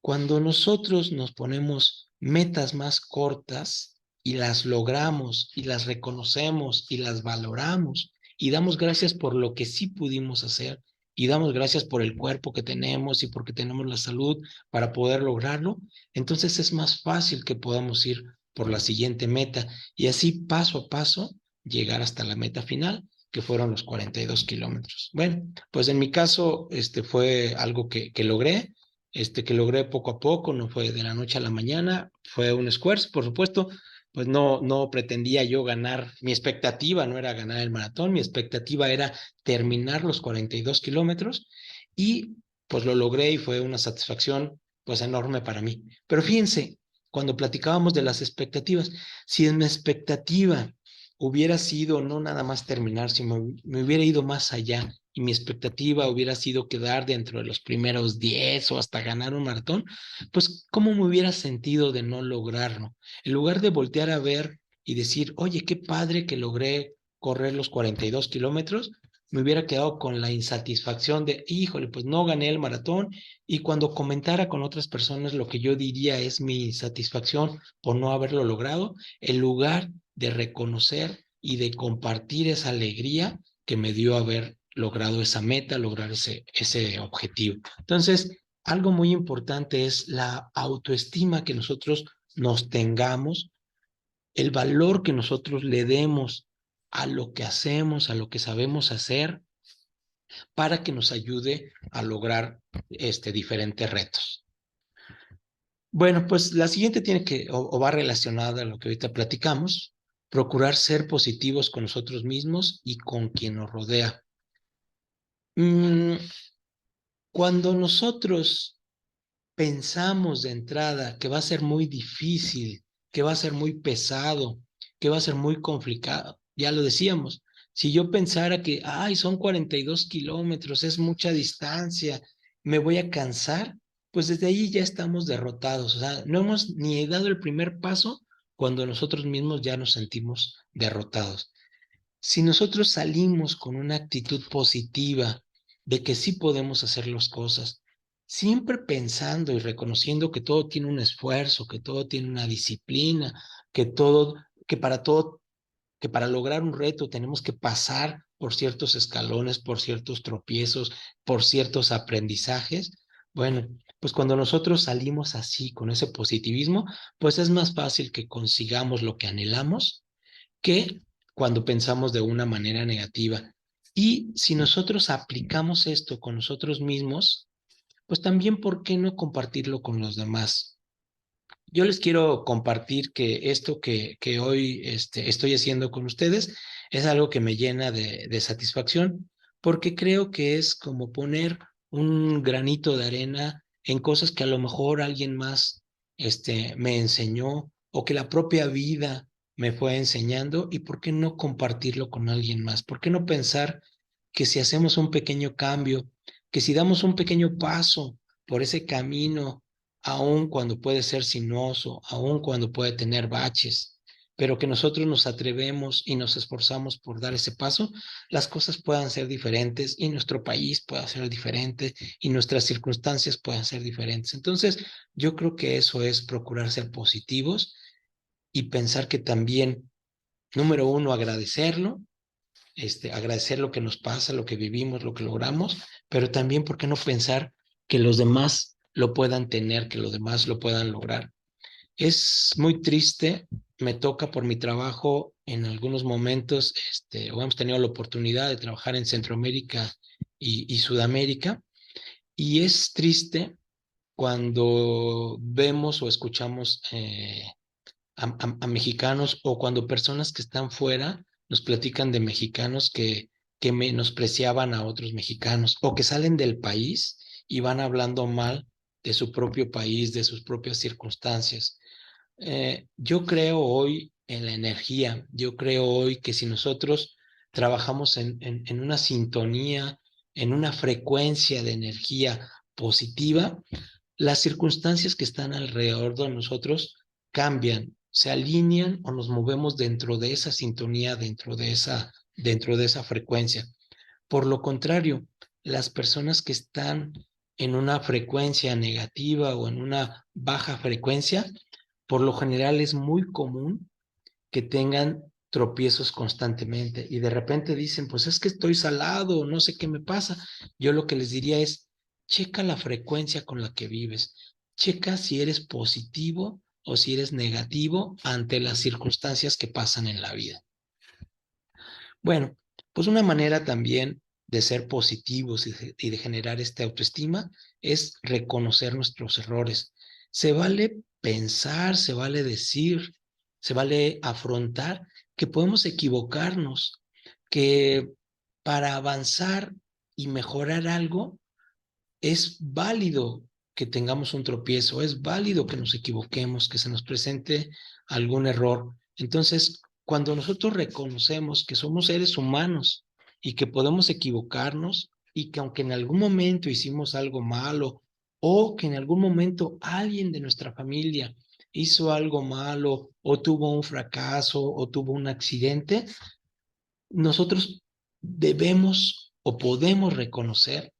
Cuando nosotros nos ponemos metas más cortas y las logramos y las reconocemos y las valoramos y damos gracias por lo que sí pudimos hacer y damos gracias por el cuerpo que tenemos y porque tenemos la salud para poder lograrlo, entonces es más fácil que podamos ir por la siguiente meta y así paso a paso llegar hasta la meta final, que fueron los 42 kilómetros. Bueno, pues en mi caso, fue algo que logré, que logré poco a poco, no fue de la noche a la mañana, fue un esfuerzo, por supuesto, pues no pretendía yo ganar, mi expectativa no era ganar el maratón, mi expectativa era terminar los 42 kilómetros y pues lo logré y fue una satisfacción pues enorme para mí. Pero fíjense, cuando platicábamos de las expectativas, si en mi expectativa hubiera sido no nada más terminar, si me hubiera ido más allá y mi expectativa hubiera sido quedar dentro de los primeros 10 o hasta ganar un maratón, pues ¿cómo me hubiera sentido de no lograrlo? En lugar de voltear a ver y decir, oye, qué padre que logré correr los 42 kilómetros, me hubiera quedado con la insatisfacción de, híjole, pues no gané el maratón. Y cuando comentara con otras personas, lo que yo diría es mi satisfacción por no haberlo logrado, en lugar de reconocer y de compartir esa alegría que me dio haber logrado esa meta, lograr ese objetivo. Entonces, algo muy importante es la autoestima que nosotros nos tengamos, el valor que nosotros le demos a lo que hacemos, a lo que sabemos hacer, para que nos ayude a lograr diferentes retos. Bueno, pues la siguiente tiene o va relacionada a lo que ahorita platicamos, procurar ser positivos con nosotros mismos y con quien nos rodea. Mm, Cuando nosotros pensamos de entrada que va a ser muy difícil, que va a ser muy pesado, que va a ser muy complicado, ya lo decíamos, si yo pensara que, ay, son 42 kilómetros, es mucha distancia, me voy a cansar, pues desde ahí ya estamos derrotados, o sea, no hemos ni dado el primer paso cuando nosotros mismos ya nos sentimos derrotados. Si nosotros salimos con una actitud positiva de que sí podemos hacer las cosas, siempre pensando y reconociendo que todo tiene un esfuerzo, que todo tiene una disciplina, que todo, que para todo, que para lograr un reto tenemos que pasar por ciertos escalones, por ciertos tropiezos, por ciertos aprendizajes. Bueno, pues cuando nosotros salimos así, con ese positivismo, pues es más fácil que consigamos lo que anhelamos que cuando pensamos de una manera negativa. Y si nosotros aplicamos esto con nosotros mismos, pues también, ¿por qué no compartirlo con los demás? Yo les quiero compartir que esto que hoy estoy haciendo con ustedes es algo que me llena de satisfacción, porque creo que es como poner un granito de arena en cosas que a lo mejor alguien más me enseñó o que la propia vida me fue enseñando. ¿Y por qué no compartirlo con alguien más? ¿Por qué no pensar que si hacemos un pequeño cambio, que si damos un pequeño paso por ese camino, aun cuando puede ser sinuoso, aun cuando puede tener baches, pero que nosotros nos atrevemos y nos esforzamos por dar ese paso, las cosas puedan ser diferentes y nuestro país pueda ser diferente y nuestras circunstancias puedan ser diferentes? Entonces, yo creo que eso es procurar ser positivos y pensar que también, número uno, agradecerlo, agradecer lo que nos pasa, lo que vivimos, lo que logramos, pero también, ¿por qué no pensar que los demás lo puedan tener, que los demás lo puedan lograr? Es muy triste, me toca por mi trabajo en algunos momentos, o hemos tenido la oportunidad de trabajar en Centroamérica y Sudamérica, y es triste cuando vemos o escuchamos a mexicanos, o cuando personas que están fuera nos platican de mexicanos que menospreciaban a otros mexicanos, o que salen del país y van hablando mal de su propio país, de sus propias circunstancias. Yo creo hoy en la energía. Yo creo hoy que si nosotros trabajamos en una sintonía, en una frecuencia de energía positiva, las circunstancias que están alrededor de nosotros cambian, se alinean o nos movemos dentro de esa sintonía, dentro de esa frecuencia. Por lo contrario, las personas que están en una frecuencia negativa o en una baja frecuencia, por lo general es muy común que tengan tropiezos constantemente y de repente dicen, pues es que estoy salado, no sé qué me pasa. Yo lo que les diría es, checa la frecuencia con la que vives, checa si eres positivo o si eres negativo ante las circunstancias que pasan en la vida. Bueno, pues una manera también de ser positivos y de generar esta autoestima es reconocer nuestros errores. Se vale pensar, se vale decir, se vale afrontar que podemos equivocarnos, que para avanzar y mejorar algo es válido que tengamos un tropiezo, es válido que nos equivoquemos, que se nos presente algún error. Entonces, cuando nosotros reconocemos que somos seres humanos y que podemos equivocarnos, y que aunque en algún momento hicimos algo malo, o que en algún momento alguien de nuestra familia hizo algo malo o tuvo un fracaso o tuvo un accidente, nosotros debemos o podemos reconocer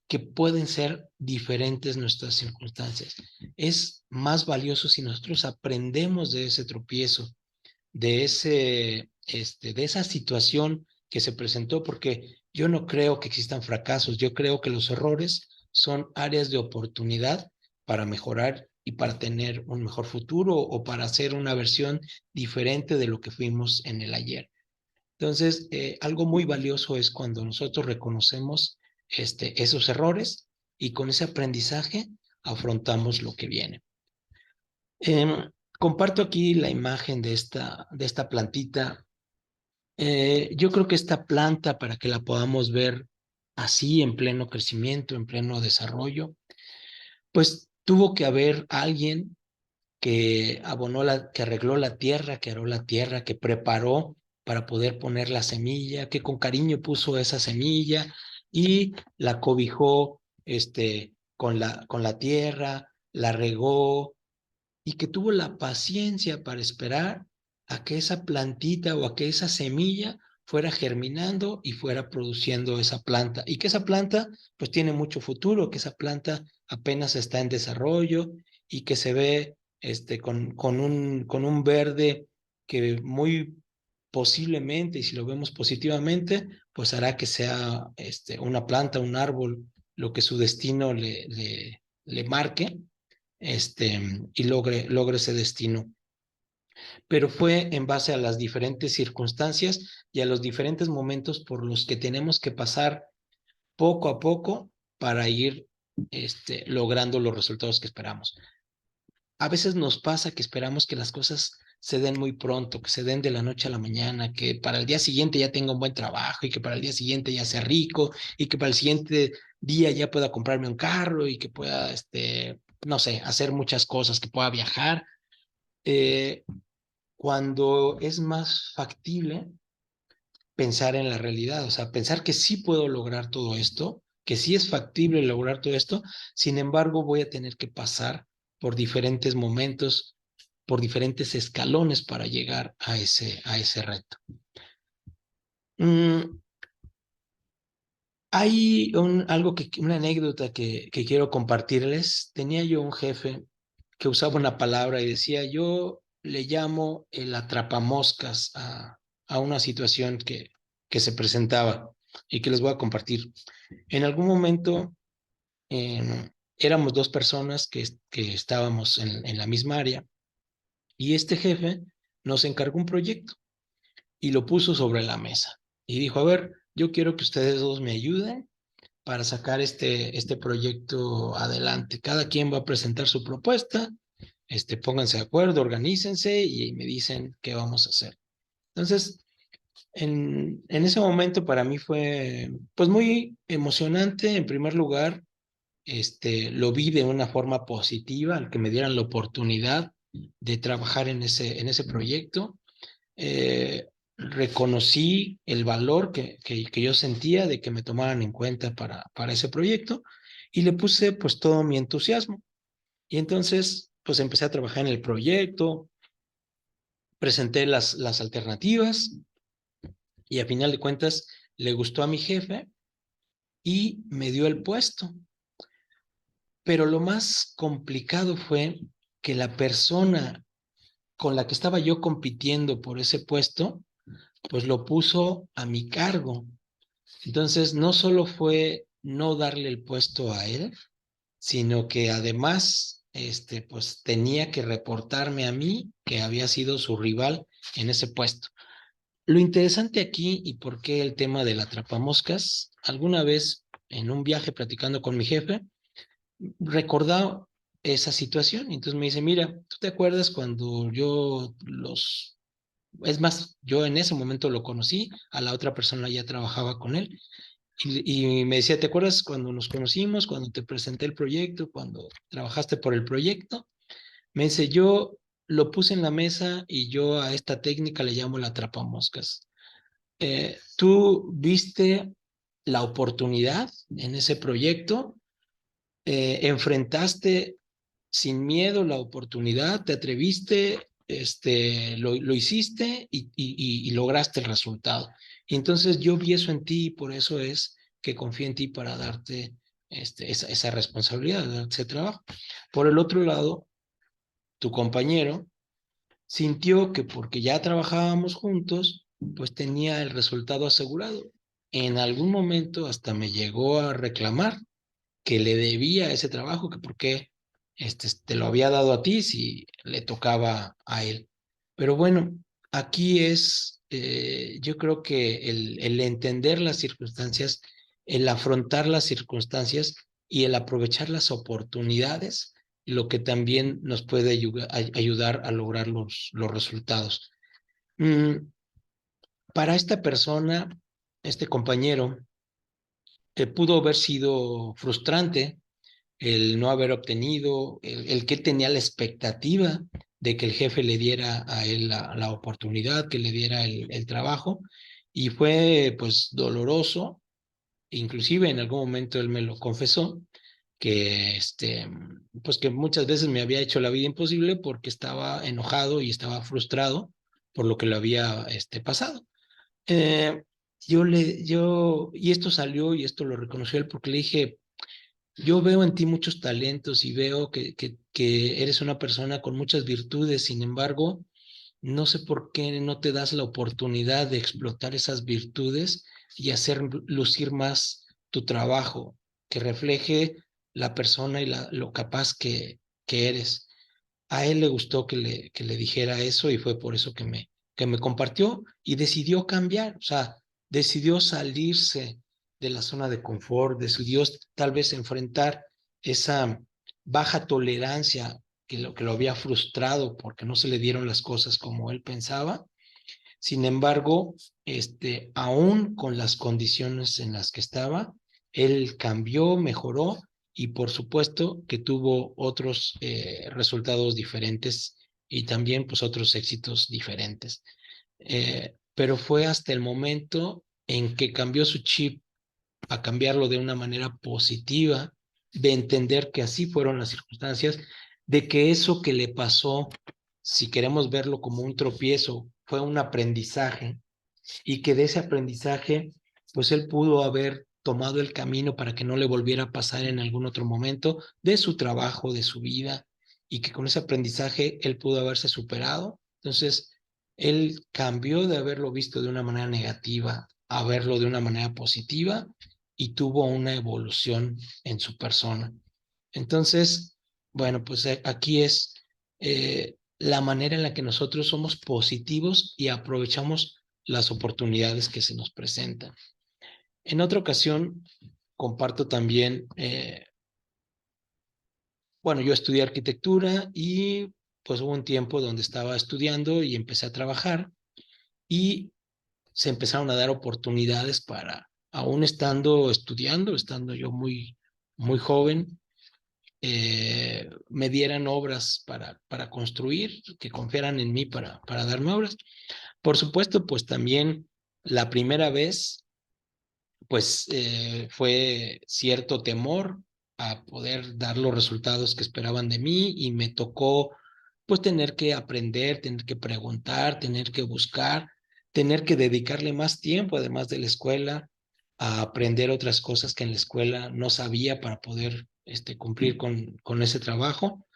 que pueden ser diferentes nuestras circunstancias. Es más valioso si nosotros aprendemos de ese tropiezo, de esa situación que se presentó, porque yo no creo que existan fracasos. Yo creo que los errores son áreas de oportunidad para mejorar y para tener un mejor futuro, o para hacer una versión diferente de lo que fuimos en el ayer. Entonces, algo muy valioso es cuando nosotros reconocemos esos errores y con ese aprendizaje afrontamos lo que viene. Comparto aquí la imagen de esta plantita. Yo creo que esta planta, para que la podamos ver así en pleno crecimiento, en pleno desarrollo, pues tuvo que haber alguien que que arregló la tierra, que aró la tierra, que preparó para poder poner la semilla, que con cariño puso esa semilla y la cobijó con la tierra, la regó, y que tuvo la paciencia para esperar a que esa plantita o a que esa semilla fuera germinando y fuera produciendo esa planta, y que esa planta pues tiene mucho futuro, que esa planta apenas está en desarrollo y que se ve con un verde que muy posiblemente, y si lo vemos positivamente, pues hará que sea una planta, un árbol, lo que su destino le marque, y logre ese destino. pero fue en base a las diferentes circunstancias y a los diferentes momentos por los que tenemos que pasar poco a poco para ir logrando los resultados que esperamos. A veces nos pasa que esperamos que las cosas se den muy pronto, que se den de la noche a la mañana, que para el día siguiente ya tenga un buen trabajo y que para el día siguiente ya sea rico y que para el siguiente día ya pueda comprarme un carro y que pueda, no sé, hacer muchas cosas, que pueda viajar. Eh, Cuando es más factible pensar en la realidad, o sea, pensar que sí puedo lograr todo esto, que sí es factible lograr todo esto, sin embargo voy a tener que pasar por diferentes momentos, por diferentes escalones para llegar a ese reto. Mm, Hay una anécdota que quiero compartirles. Tenía yo un jefe que usaba una palabra y decía, yo le llamo el atrapamoscas a una situación que se presentaba y que les voy a compartir. En algún momento éramos dos personas que estábamos en la misma área y este jefe nos encargó un proyecto y lo puso sobre la mesa y dijo, a ver, yo quiero que ustedes dos me ayuden para sacar este proyecto adelante. Cada quien va a presentar su propuesta, pónganse de acuerdo, organícense y me dicen qué vamos a hacer. Entonces, en ese momento para mí fue pues muy emocionante. En primer lugar, lo vi de una forma positiva, al que me dieran la oportunidad de trabajar en ese proyecto. Reconocí el valor que yo sentía de que me tomaran en cuenta para ese proyecto y le puse pues todo mi entusiasmo. Y entonces pues empecé a trabajar en el proyecto, presenté las alternativas y a final de cuentas le gustó a mi jefe y me dio el puesto. Pero lo más complicado fue que la persona con la que estaba yo compitiendo por ese puesto, pues lo puso a mi cargo. Entonces, no solo fue no darle el puesto a él, sino que además, pues tenía que reportarme a mí que había sido su rival en ese puesto. Lo interesante aquí y por qué el tema del atrapamoscas, alguna vez en un viaje platicando con mi jefe, recordaba esa situación. Entonces me dice, mira, ¿tú te acuerdas cuando es más, yo en ese momento lo conocí, a la otra persona ya trabajaba con él, y me decía, ¿te acuerdas cuando nos conocimos, cuando te presenté el proyecto, cuando trabajaste por el proyecto? Me dice, yo lo puse en la mesa y yo a esta técnica le llamo la atrapamoscas. ¿Tú viste la oportunidad en ese proyecto? ¿Enfrentaste sin miedo la oportunidad? ¿Te atreviste? Lo hiciste y lograste el resultado. Y entonces yo vi eso en ti y por eso es que confío en ti para darte esa responsabilidad, de darte ese trabajo. Por el otro lado, tu compañero sintió que porque ya trabajábamos juntos, pues tenía el resultado asegurado. En algún momento hasta me llegó a reclamar que le debía ese trabajo, que por qué te lo había dado a ti si le tocaba a él. Pero bueno, aquí es, yo creo que el entender las circunstancias, el afrontar las circunstancias y el aprovechar las oportunidades, lo que también nos puede ayudar a lograr los resultados. Mm, para esta persona, este compañero, pudo haber sido frustrante el no haber obtenido, el que tenía la expectativa de que el jefe le diera a él la oportunidad, que le diera el trabajo, y fue pues doloroso, inclusive en algún momento él me lo confesó, que pues que muchas veces me había hecho la vida imposible porque estaba enojado y estaba frustrado por lo que le había pasado. Eh, y esto salió y esto lo reconoció él porque le dije, yo veo en ti muchos talentos y veo que eres una persona con muchas virtudes. Sin embargo, no sé por qué no te das la oportunidad de explotar esas virtudes y hacer lucir más tu trabajo, que refleje la persona y lo capaz que eres. A él le gustó que le dijera eso y fue por eso que me compartió y decidió cambiar, o sea, decidió salirse de la zona de confort, decidió tal vez enfrentar esa baja tolerancia que lo había frustrado porque no se le dieron las cosas como él pensaba. Sin embargo, aún con las condiciones en las que estaba, él cambió, mejoró y por supuesto que tuvo otros resultados diferentes y también pues otros éxitos diferentes. Pero fue hasta el momento en que cambió su chip a cambiarlo de una manera positiva, de entender que así fueron las circunstancias, de que eso que le pasó, si queremos verlo como un tropiezo, fue un aprendizaje y que de ese aprendizaje, pues él pudo haber tomado el camino para que no le volviera a pasar en algún otro momento de su trabajo, de su vida, y que con ese aprendizaje él pudo haberse superado. Entonces, él cambió de haberlo visto de una manera negativa a verlo de una manera positiva y tuvo una evolución en su persona. Entonces, bueno, pues aquí es la manera en la que nosotros somos positivos y aprovechamos las oportunidades que se nos presentan. En otra ocasión, comparto también, bueno, yo estudié arquitectura y pues hubo un tiempo donde estaba estudiando y empecé a trabajar y se empezaron a dar oportunidades para, aún estando estudiando, estando yo muy joven, me dieran obras para construir, que confiaran en mí para darme obras. Por supuesto, pues también la primera vez pues fue cierto temor a poder dar los resultados que esperaban de mí y me tocó pues tener que aprender, tener que preguntar, tener que buscar, tener que dedicarle más tiempo además de la escuela a aprender otras cosas que en la escuela no sabía para poder cumplir con ese trabajo,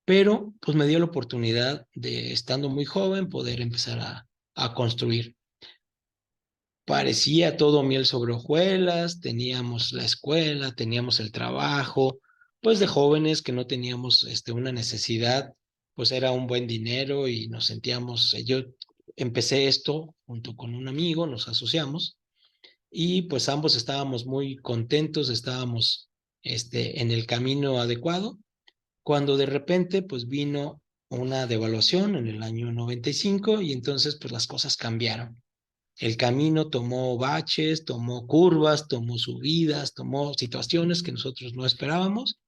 pero pues me dio la oportunidad de, estando muy joven, poder empezar a construir. Parecía todo miel sobre hojuelas, teníamos la escuela, teníamos el trabajo, pues de jóvenes que no teníamos una necesidad, pues era un buen dinero y nos sentíamos, yo empecé esto junto con un amigo, nos asociamos y pues ambos estábamos muy contentos, estábamos en el camino adecuado, cuando de repente pues vino una devaluación en el año 95 y entonces pues las cosas cambiaron. El camino tomó baches, tomó curvas, tomó subidas, tomó situaciones que nosotros no esperábamos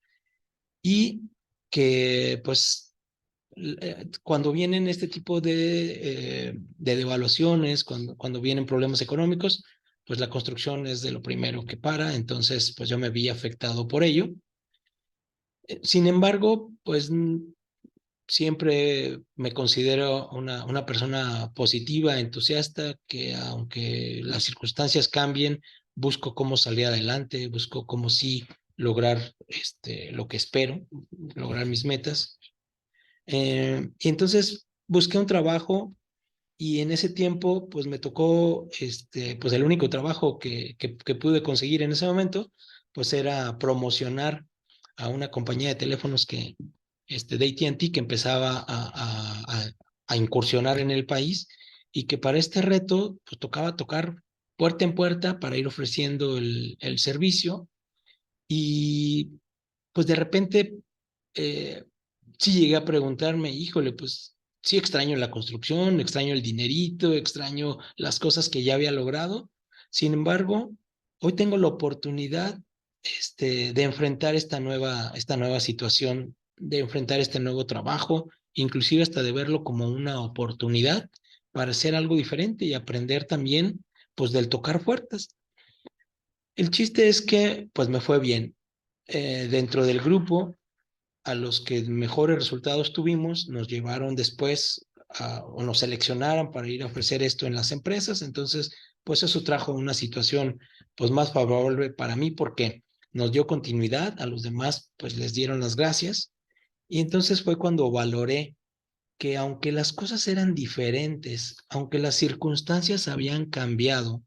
y que pues cuando vienen este tipo de devaluaciones, cuando vienen problemas económicos, pues la construcción es de lo primero que para, entonces pues yo me vi afectado por ello. Sin embargo, pues siempre me considero una persona positiva, entusiasta, que aunque las circunstancias cambien, busco cómo salir adelante, busco cómo sí lograr lo que espero, lograr mis metas. Y entonces busqué un trabajo y en ese tiempo pues me tocó, pues el único trabajo que pude conseguir en ese momento, pues era promocionar a una compañía de teléfonos de AT&T que empezaba a incursionar en el país y que para este reto pues tocaba tocar puerta en puerta para ir ofreciendo el servicio y pues de repente eh, sí llegué a preguntarme, híjole, pues sí extraño la construcción, extraño el dinerito, extraño las cosas que ya había logrado. Sin embargo, hoy tengo la oportunidad de enfrentar esta nueva situación, de enfrentar este nuevo trabajo, inclusive hasta de verlo como una oportunidad para hacer algo diferente y aprender también, pues, del tocar puertas. El chiste es que, pues, me fue bien. Dentro del grupo a los que mejores resultados tuvimos, nos llevaron después o nos seleccionaron para ir a ofrecer esto en las empresas. Entonces, pues eso trajo una situación pues más favorable para mí porque nos dio continuidad, a los demás pues les dieron las gracias. Y entonces fue cuando valoré que aunque las cosas eran diferentes, aunque las circunstancias habían cambiado,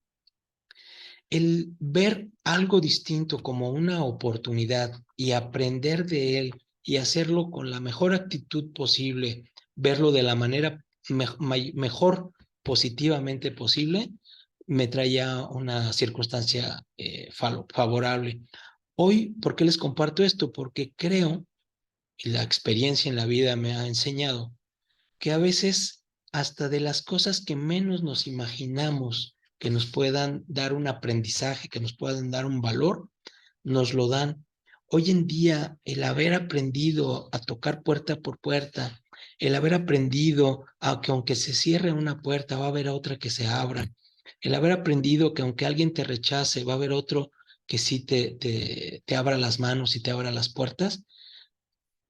el ver algo distinto como una oportunidad y aprender de él y hacerlo con la mejor actitud posible, verlo de la manera mejor positivamente posible, me traía una circunstancia favorable. Hoy, ¿por qué les comparto esto? Porque creo, y la experiencia en la vida me ha enseñado, que a veces hasta de las cosas que menos nos imaginamos que nos puedan dar un aprendizaje, que nos puedan dar un valor, nos lo dan. Hoy en día, el haber aprendido a tocar puerta por puerta, el haber aprendido a que aunque se cierre una puerta, va a haber otra que se abra, el haber aprendido que aunque alguien te rechace, va a haber otro que sí te abra las manos y te abra las puertas,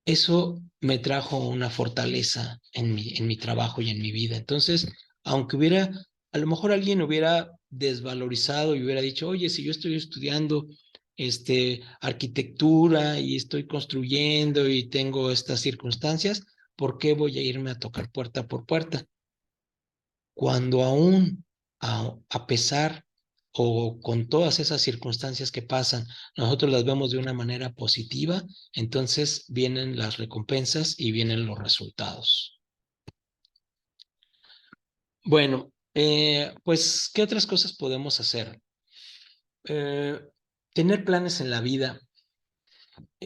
eso me trajo una fortaleza en mi trabajo y en mi vida. Entonces, aunque hubiera, a lo mejor alguien hubiera desvalorizado y hubiera dicho, oye, si yo estoy estudiando arquitectura y estoy construyendo y tengo estas circunstancias, ¿por qué voy a irme a tocar puerta por puerta? Cuando aún, a pesar o con todas esas circunstancias que pasan, nosotros las vemos de una manera positiva, entonces vienen las recompensas y vienen los resultados. Bueno, pues, ¿qué otras cosas podemos hacer? Eh, Tener planes en la vida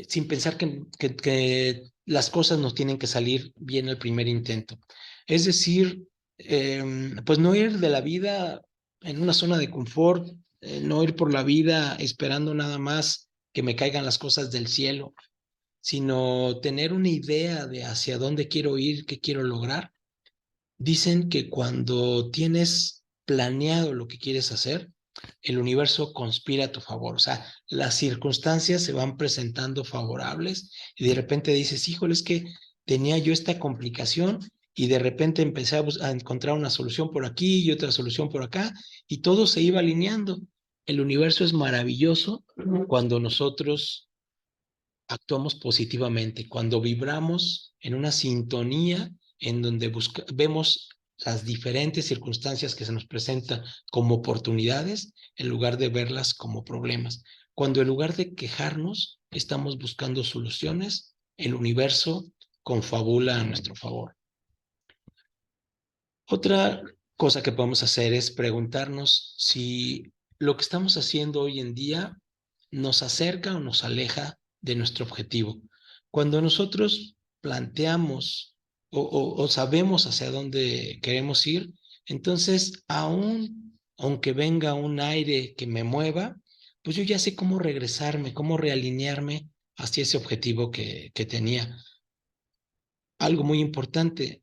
sin pensar que las cosas nos tienen que salir bien el primer intento. Es decir, pues no ir de la vida en una zona de confort, no ir por la vida esperando nada más que me caigan las cosas del cielo, sino tener una idea de hacia dónde quiero ir, qué quiero lograr. Dicen que cuando tienes planeado lo que quieres hacer, el universo conspira a tu favor. O sea, las circunstancias se van presentando favorables y de repente dices, híjole, es que tenía yo esta complicación y de repente empecé a encontrar una solución por aquí y otra solución por acá y todo se iba alineando. El universo es maravilloso cuando nosotros actuamos positivamente, cuando vibramos en una sintonía en donde vemos las diferentes circunstancias que se nos presentan como oportunidades en lugar de verlas como problemas. Cuando en lugar de quejarnos, estamos buscando soluciones, el universo confabula a nuestro favor. Otra cosa que podemos hacer es preguntarnos si lo que estamos haciendo hoy en día nos acerca o nos aleja de nuestro objetivo. Cuando nosotros planteamos o sabemos hacia dónde queremos ir, entonces aunque venga un aire que me mueva, pues yo ya sé cómo regresarme, cómo realinearme hacia ese objetivo que tenía. Algo muy importante,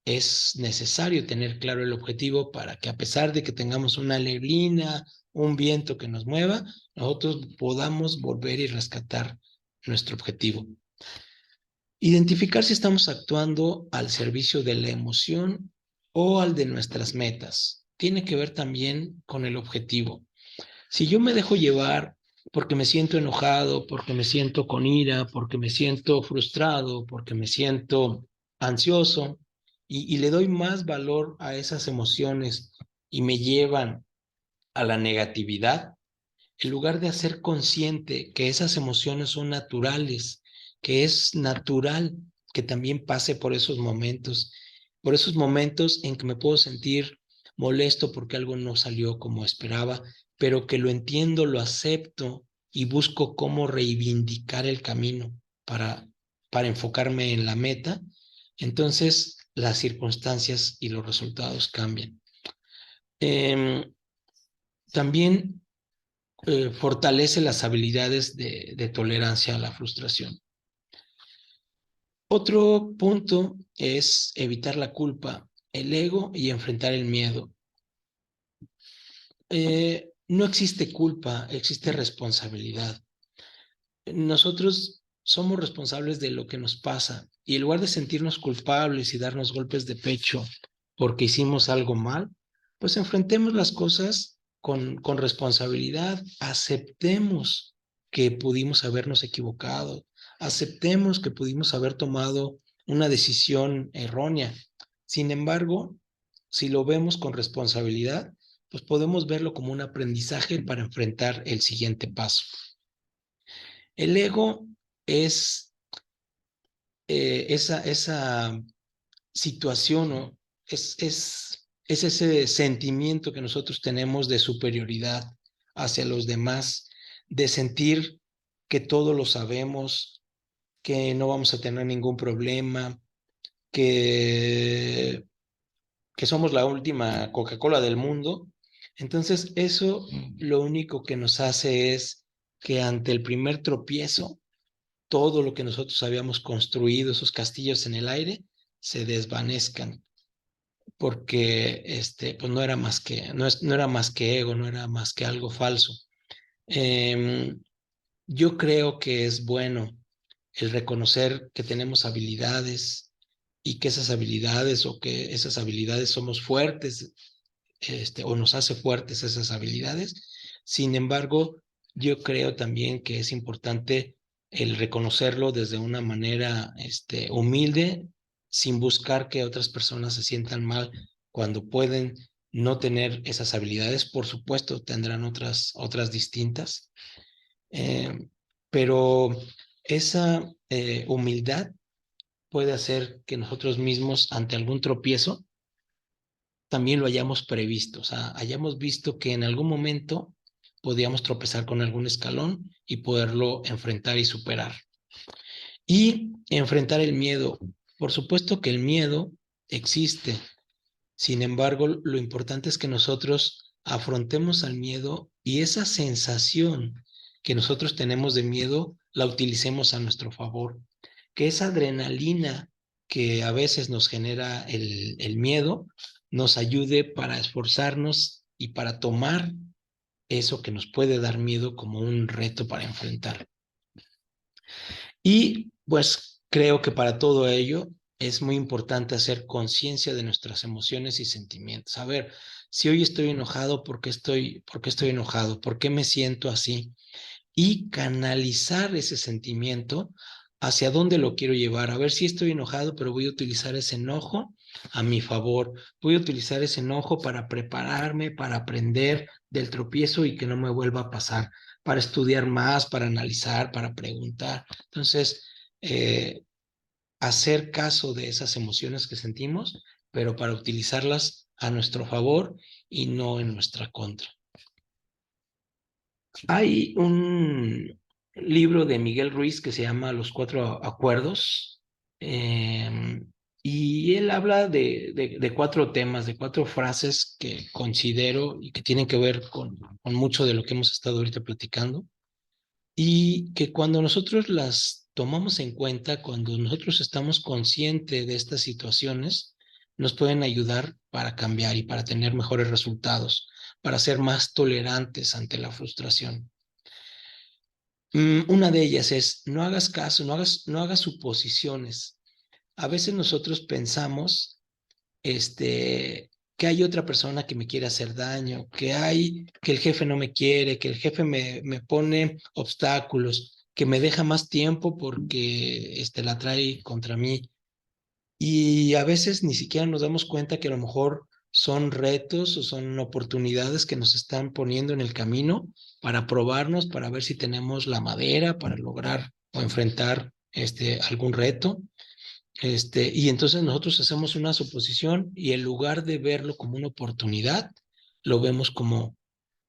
es necesario tener claro el objetivo para que a pesar de que tengamos una neblina, un viento que nos mueva, nosotros podamos volver y rescatar nuestro objetivo. Identificar si estamos actuando al servicio de la emoción o al de nuestras metas. Tiene que ver también con el objetivo. Si yo me dejo llevar porque me siento enojado, porque me siento con ira, porque me siento frustrado, porque me siento ansioso y le doy más valor a esas emociones y me llevan a la negatividad, en lugar de hacer consciente que esas emociones son naturales, que es natural que también pase por esos momentos en que me puedo sentir molesto porque algo no salió como esperaba, pero que lo entiendo, lo acepto y busco cómo reivindicar el camino para enfocarme en la meta, entonces las circunstancias y los resultados cambian. También fortalece las habilidades de tolerancia a la frustración. Otro punto es evitar la culpa, el ego y enfrentar el miedo. No existe culpa, existe responsabilidad. Nosotros somos responsables de lo que nos pasa y en lugar de sentirnos culpables y darnos golpes de pecho porque hicimos algo mal, pues enfrentemos las cosas con responsabilidad, aceptemos que pudimos habernos equivocado, aceptemos que pudimos haber tomado una decisión errónea. Sin embargo, si lo vemos con responsabilidad, pues podemos verlo como un aprendizaje para enfrentar el siguiente paso. El ego es esa situación, ¿no? Es ese sentimiento que nosotros tenemos de superioridad hacia los demás, de sentir que todo lo sabemos, que no vamos a tener ningún problema, que, que somos la última Coca-Cola del mundo. Entonces, eso lo único que nos hace es que ante el primer tropiezo, todo lo que nosotros habíamos construido, esos castillos en el aire, se desvanezcan, porque pues no era más que, no era más que ego, no era más que algo falso. Eh, yo creo que es bueno el reconocer que tenemos habilidades y que esas habilidades o que esas habilidades somos fuertes, o nos hace fuertes esas habilidades. Sin embargo, yo creo también que es importante el reconocerlo desde una manera humilde, sin buscar que otras personas se sientan mal cuando pueden no tener esas habilidades. Por supuesto, tendrán otras distintas, eh, pero esa humildad puede hacer que nosotros mismos, ante algún tropiezo, también lo hayamos previsto, o sea, hayamos visto que en algún momento podíamos tropezar con algún escalón y poderlo enfrentar y superar. Y enfrentar el miedo. Por supuesto que el miedo existe. Sin embargo, lo importante es que nosotros afrontemos al miedo y esa sensación que nosotros tenemos de miedo la utilicemos a nuestro favor. Que esa adrenalina que a veces nos genera el miedo nos ayude para esforzarnos y para tomar eso que nos puede dar miedo como un reto para enfrentar. Y pues creo que para todo ello es muy importante hacer conciencia de nuestras emociones y sentimientos. A ver, si hoy estoy enojado, por qué estoy enojado? ¿Por qué me siento así? Y canalizar ese sentimiento hacia dónde lo quiero llevar. A ver si estoy enojado, pero voy a utilizar ese enojo a mi favor. Voy a utilizar ese enojo para prepararme, para aprender del tropiezo y que no me vuelva a pasar, para estudiar más, para analizar, para preguntar. Entonces, eh, hacer caso de esas emociones que sentimos, pero para utilizarlas a nuestro favor y no en nuestra contra. Hay un libro de Miguel Ruiz que se llama Los Cuatro Acuerdos, eh, y él habla de cuatro temas, de cuatro frases que considero y que tienen que ver con mucho de lo que hemos estado ahorita platicando, y que cuando nosotros las tomamos en cuenta, cuando nosotros estamos conscientes de estas situaciones, nos pueden ayudar para cambiar y para tener mejores resultados, para ser más tolerantes ante la frustración. Una de ellas es, no hagas caso, no hagas suposiciones. A veces nosotros pensamos, que hay otra persona que me quiere hacer daño, que el jefe no me quiere, que el jefe me pone obstáculos, que me deja más tiempo porque, la trae contra mí. Y a veces ni siquiera nos damos cuenta que a lo mejor son retos o son oportunidades que nos están poniendo en el camino para probarnos, para ver si tenemos la madera para lograr o enfrentar algún reto. Y entonces nosotros hacemos una suposición y en lugar de verlo como una oportunidad, lo vemos como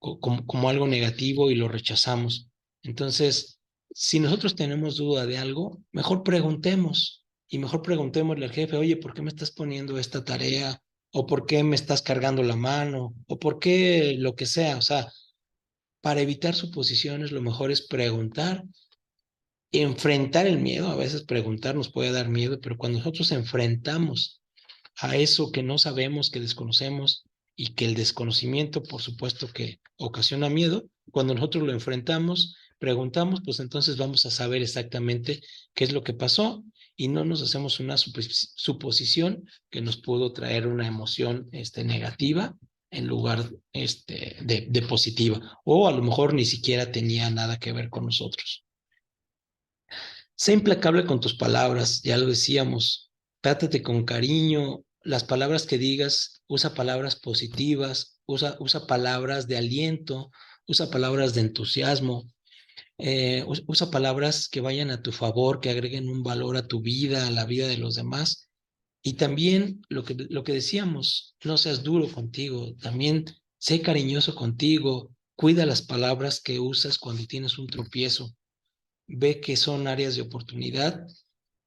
algo negativo y lo rechazamos. Entonces, si nosotros tenemos duda de algo, mejor preguntemos y mejor preguntémosle al jefe, oye, ¿por qué me estás poniendo esta tarea? ¿O por qué me estás cargando la mano? ¿O por qué lo que sea? O sea, para evitar suposiciones, lo mejor es preguntar, enfrentar el miedo. A veces preguntar nos puede dar miedo, pero cuando nosotros enfrentamos a eso que no sabemos, que desconocemos y que el desconocimiento, por supuesto, que ocasiona miedo, cuando nosotros lo enfrentamos, preguntamos, pues entonces vamos a saber exactamente qué es lo que pasó y no nos hacemos una suposición que nos pudo traer una emoción negativa en lugar de positiva, o a lo mejor ni siquiera tenía nada que ver con nosotros. Sé implacable con tus palabras, ya lo decíamos. Trátate con cariño. Las palabras que digas, usa palabras positivas, usa palabras de aliento, usa palabras de entusiasmo. Usa palabras que vayan a tu favor, que agreguen un valor a tu vida, a la vida de los demás. Y también lo que decíamos, no seas duro contigo, también sé cariñoso contigo, cuida las palabras que usas cuando tienes un tropiezo, ve que son áreas de oportunidad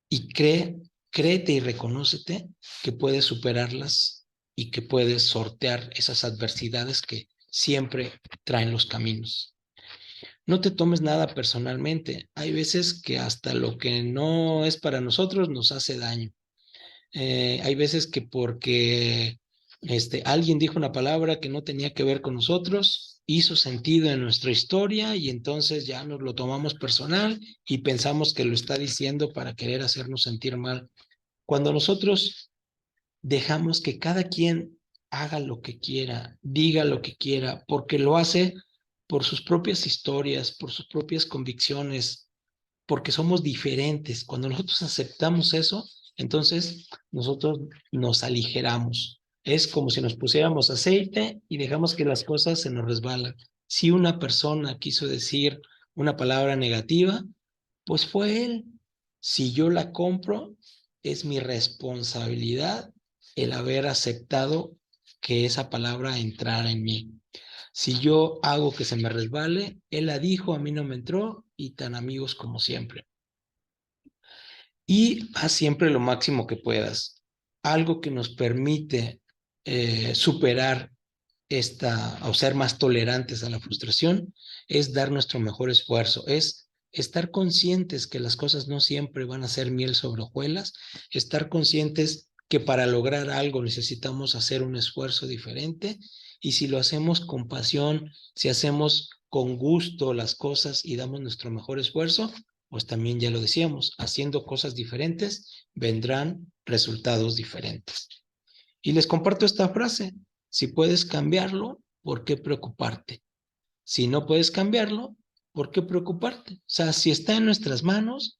y créete y reconócete que puedes superarlas y que puedes sortear esas adversidades que siempre traen los caminos. No te tomes nada personalmente. Hay veces que hasta lo que no es para nosotros nos hace daño. Hay veces que porque alguien dijo una palabra que no tenía que ver con nosotros, hizo sentido en nuestra historia y entonces ya nos lo tomamos personal y pensamos que lo está diciendo para querer hacernos sentir mal. Cuando nosotros dejamos que cada quien haga lo que quiera, diga lo que quiera, porque lo hace por sus propias historias, por sus propias convicciones, porque somos diferentes. Cuando nosotros aceptamos eso, entonces nosotros nos aligeramos. Es como si nos pusiéramos aceite y dejamos que las cosas se nos resbalan. Si una persona quiso decir una palabra negativa, pues fue él. Si yo la compro, es mi responsabilidad el haber aceptado que esa palabra entrara en mí. Si yo hago que se me resbale, él la dijo, a mí no me entró y tan amigos como siempre. Y haz siempre lo máximo que puedas. Algo que nos permite superar o ser más tolerantes a la frustración es dar nuestro mejor esfuerzo, es estar conscientes que las cosas no siempre van a ser miel sobre hojuelas, estar conscientes que para lograr algo necesitamos hacer un esfuerzo diferente y si lo hacemos con pasión, si hacemos con gusto las cosas y damos nuestro mejor esfuerzo, pues también ya lo decíamos, haciendo cosas diferentes vendrán resultados diferentes. Y les comparto esta frase, si puedes cambiarlo, ¿por qué preocuparte? Si no puedes cambiarlo, ¿por qué preocuparte? O sea, si está en nuestras manos,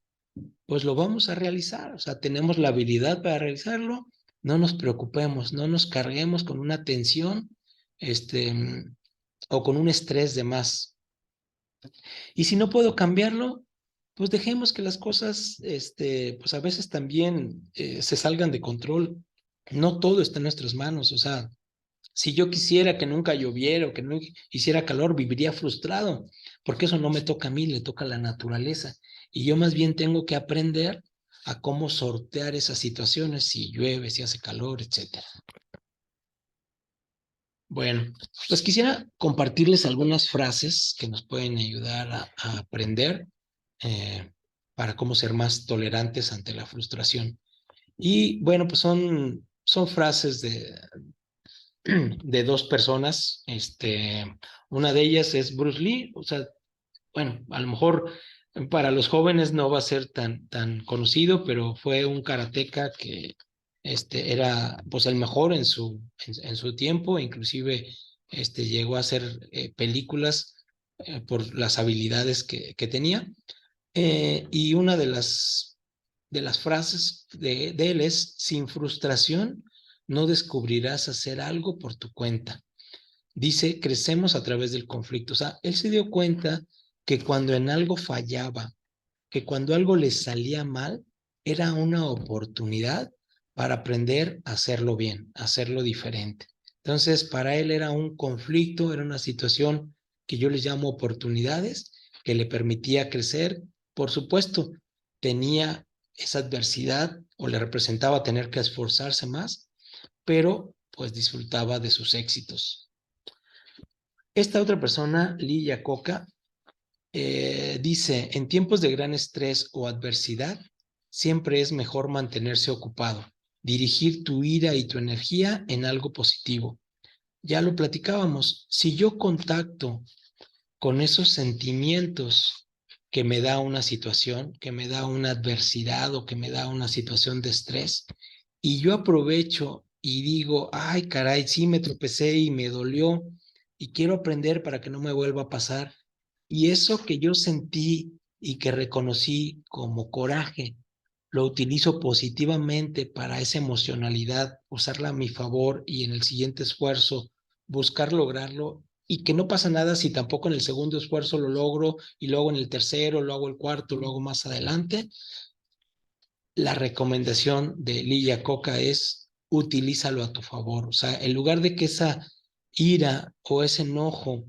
pues lo vamos a realizar. O sea, tenemos la habilidad para realizarlo. No nos preocupemos, no nos carguemos con una tensión este, o con un estrés de más. Y si no puedo cambiarlo, pues dejemos que las cosas, pues a veces también se salgan de control. No todo está en nuestras manos. O sea, si yo quisiera que nunca lloviera o que no hiciera calor, viviría frustrado, porque eso no me toca a mí, le toca a la naturaleza. Y yo más bien tengo que aprender a cómo sortear esas situaciones, si llueve, si hace calor, etcétera. Bueno, pues quisiera compartirles algunas frases que nos pueden ayudar a aprender eh, para cómo ser más tolerantes ante la frustración. Y bueno, pues son frases de dos personas. Una de ellas es Bruce Lee. O sea, bueno, a lo mejor para los jóvenes no va a ser tan conocido, pero fue un karateca que era pues el mejor en su tiempo, inclusive llegó a hacer películas por las habilidades que tenía. Y una de las frases de él es, sin frustración no descubrirás hacer algo por tu cuenta. Dice, crecemos a través del conflicto. O sea, él se dio cuenta que cuando en algo fallaba, que cuando algo le salía mal, era una oportunidad para aprender a hacerlo bien, a hacerlo diferente. Entonces, para él era un conflicto, era una situación que yo les llamo oportunidades, que le permitía crecer. Por supuesto, tenía esa adversidad o le representaba tener que esforzarse más, pero pues disfrutaba de sus éxitos. Esta otra persona, Lee Iacocca, dice, en tiempos de gran estrés o adversidad, siempre es mejor mantenerse ocupado, dirigir tu ira y tu energía en algo positivo. Ya lo platicábamos, si yo contacto con esos sentimientos que me da una situación, que me da una adversidad o que me da una situación de estrés, y yo aprovecho y digo, ay, caray, sí me tropecé y me dolió y quiero aprender para que no me vuelva a pasar. Y eso que yo sentí y que reconocí como coraje, lo utilizo positivamente para esa emocionalidad, usarla a mi favor y en el siguiente esfuerzo buscar lograrlo. y que no pasa nada si tampoco en el segundo esfuerzo lo logro y luego en el tercero, lo hago el cuarto, lo hago más adelante. La recomendación de Lee Iacocca es utilízalo a tu favor. O sea, en lugar de que esa ira o ese enojo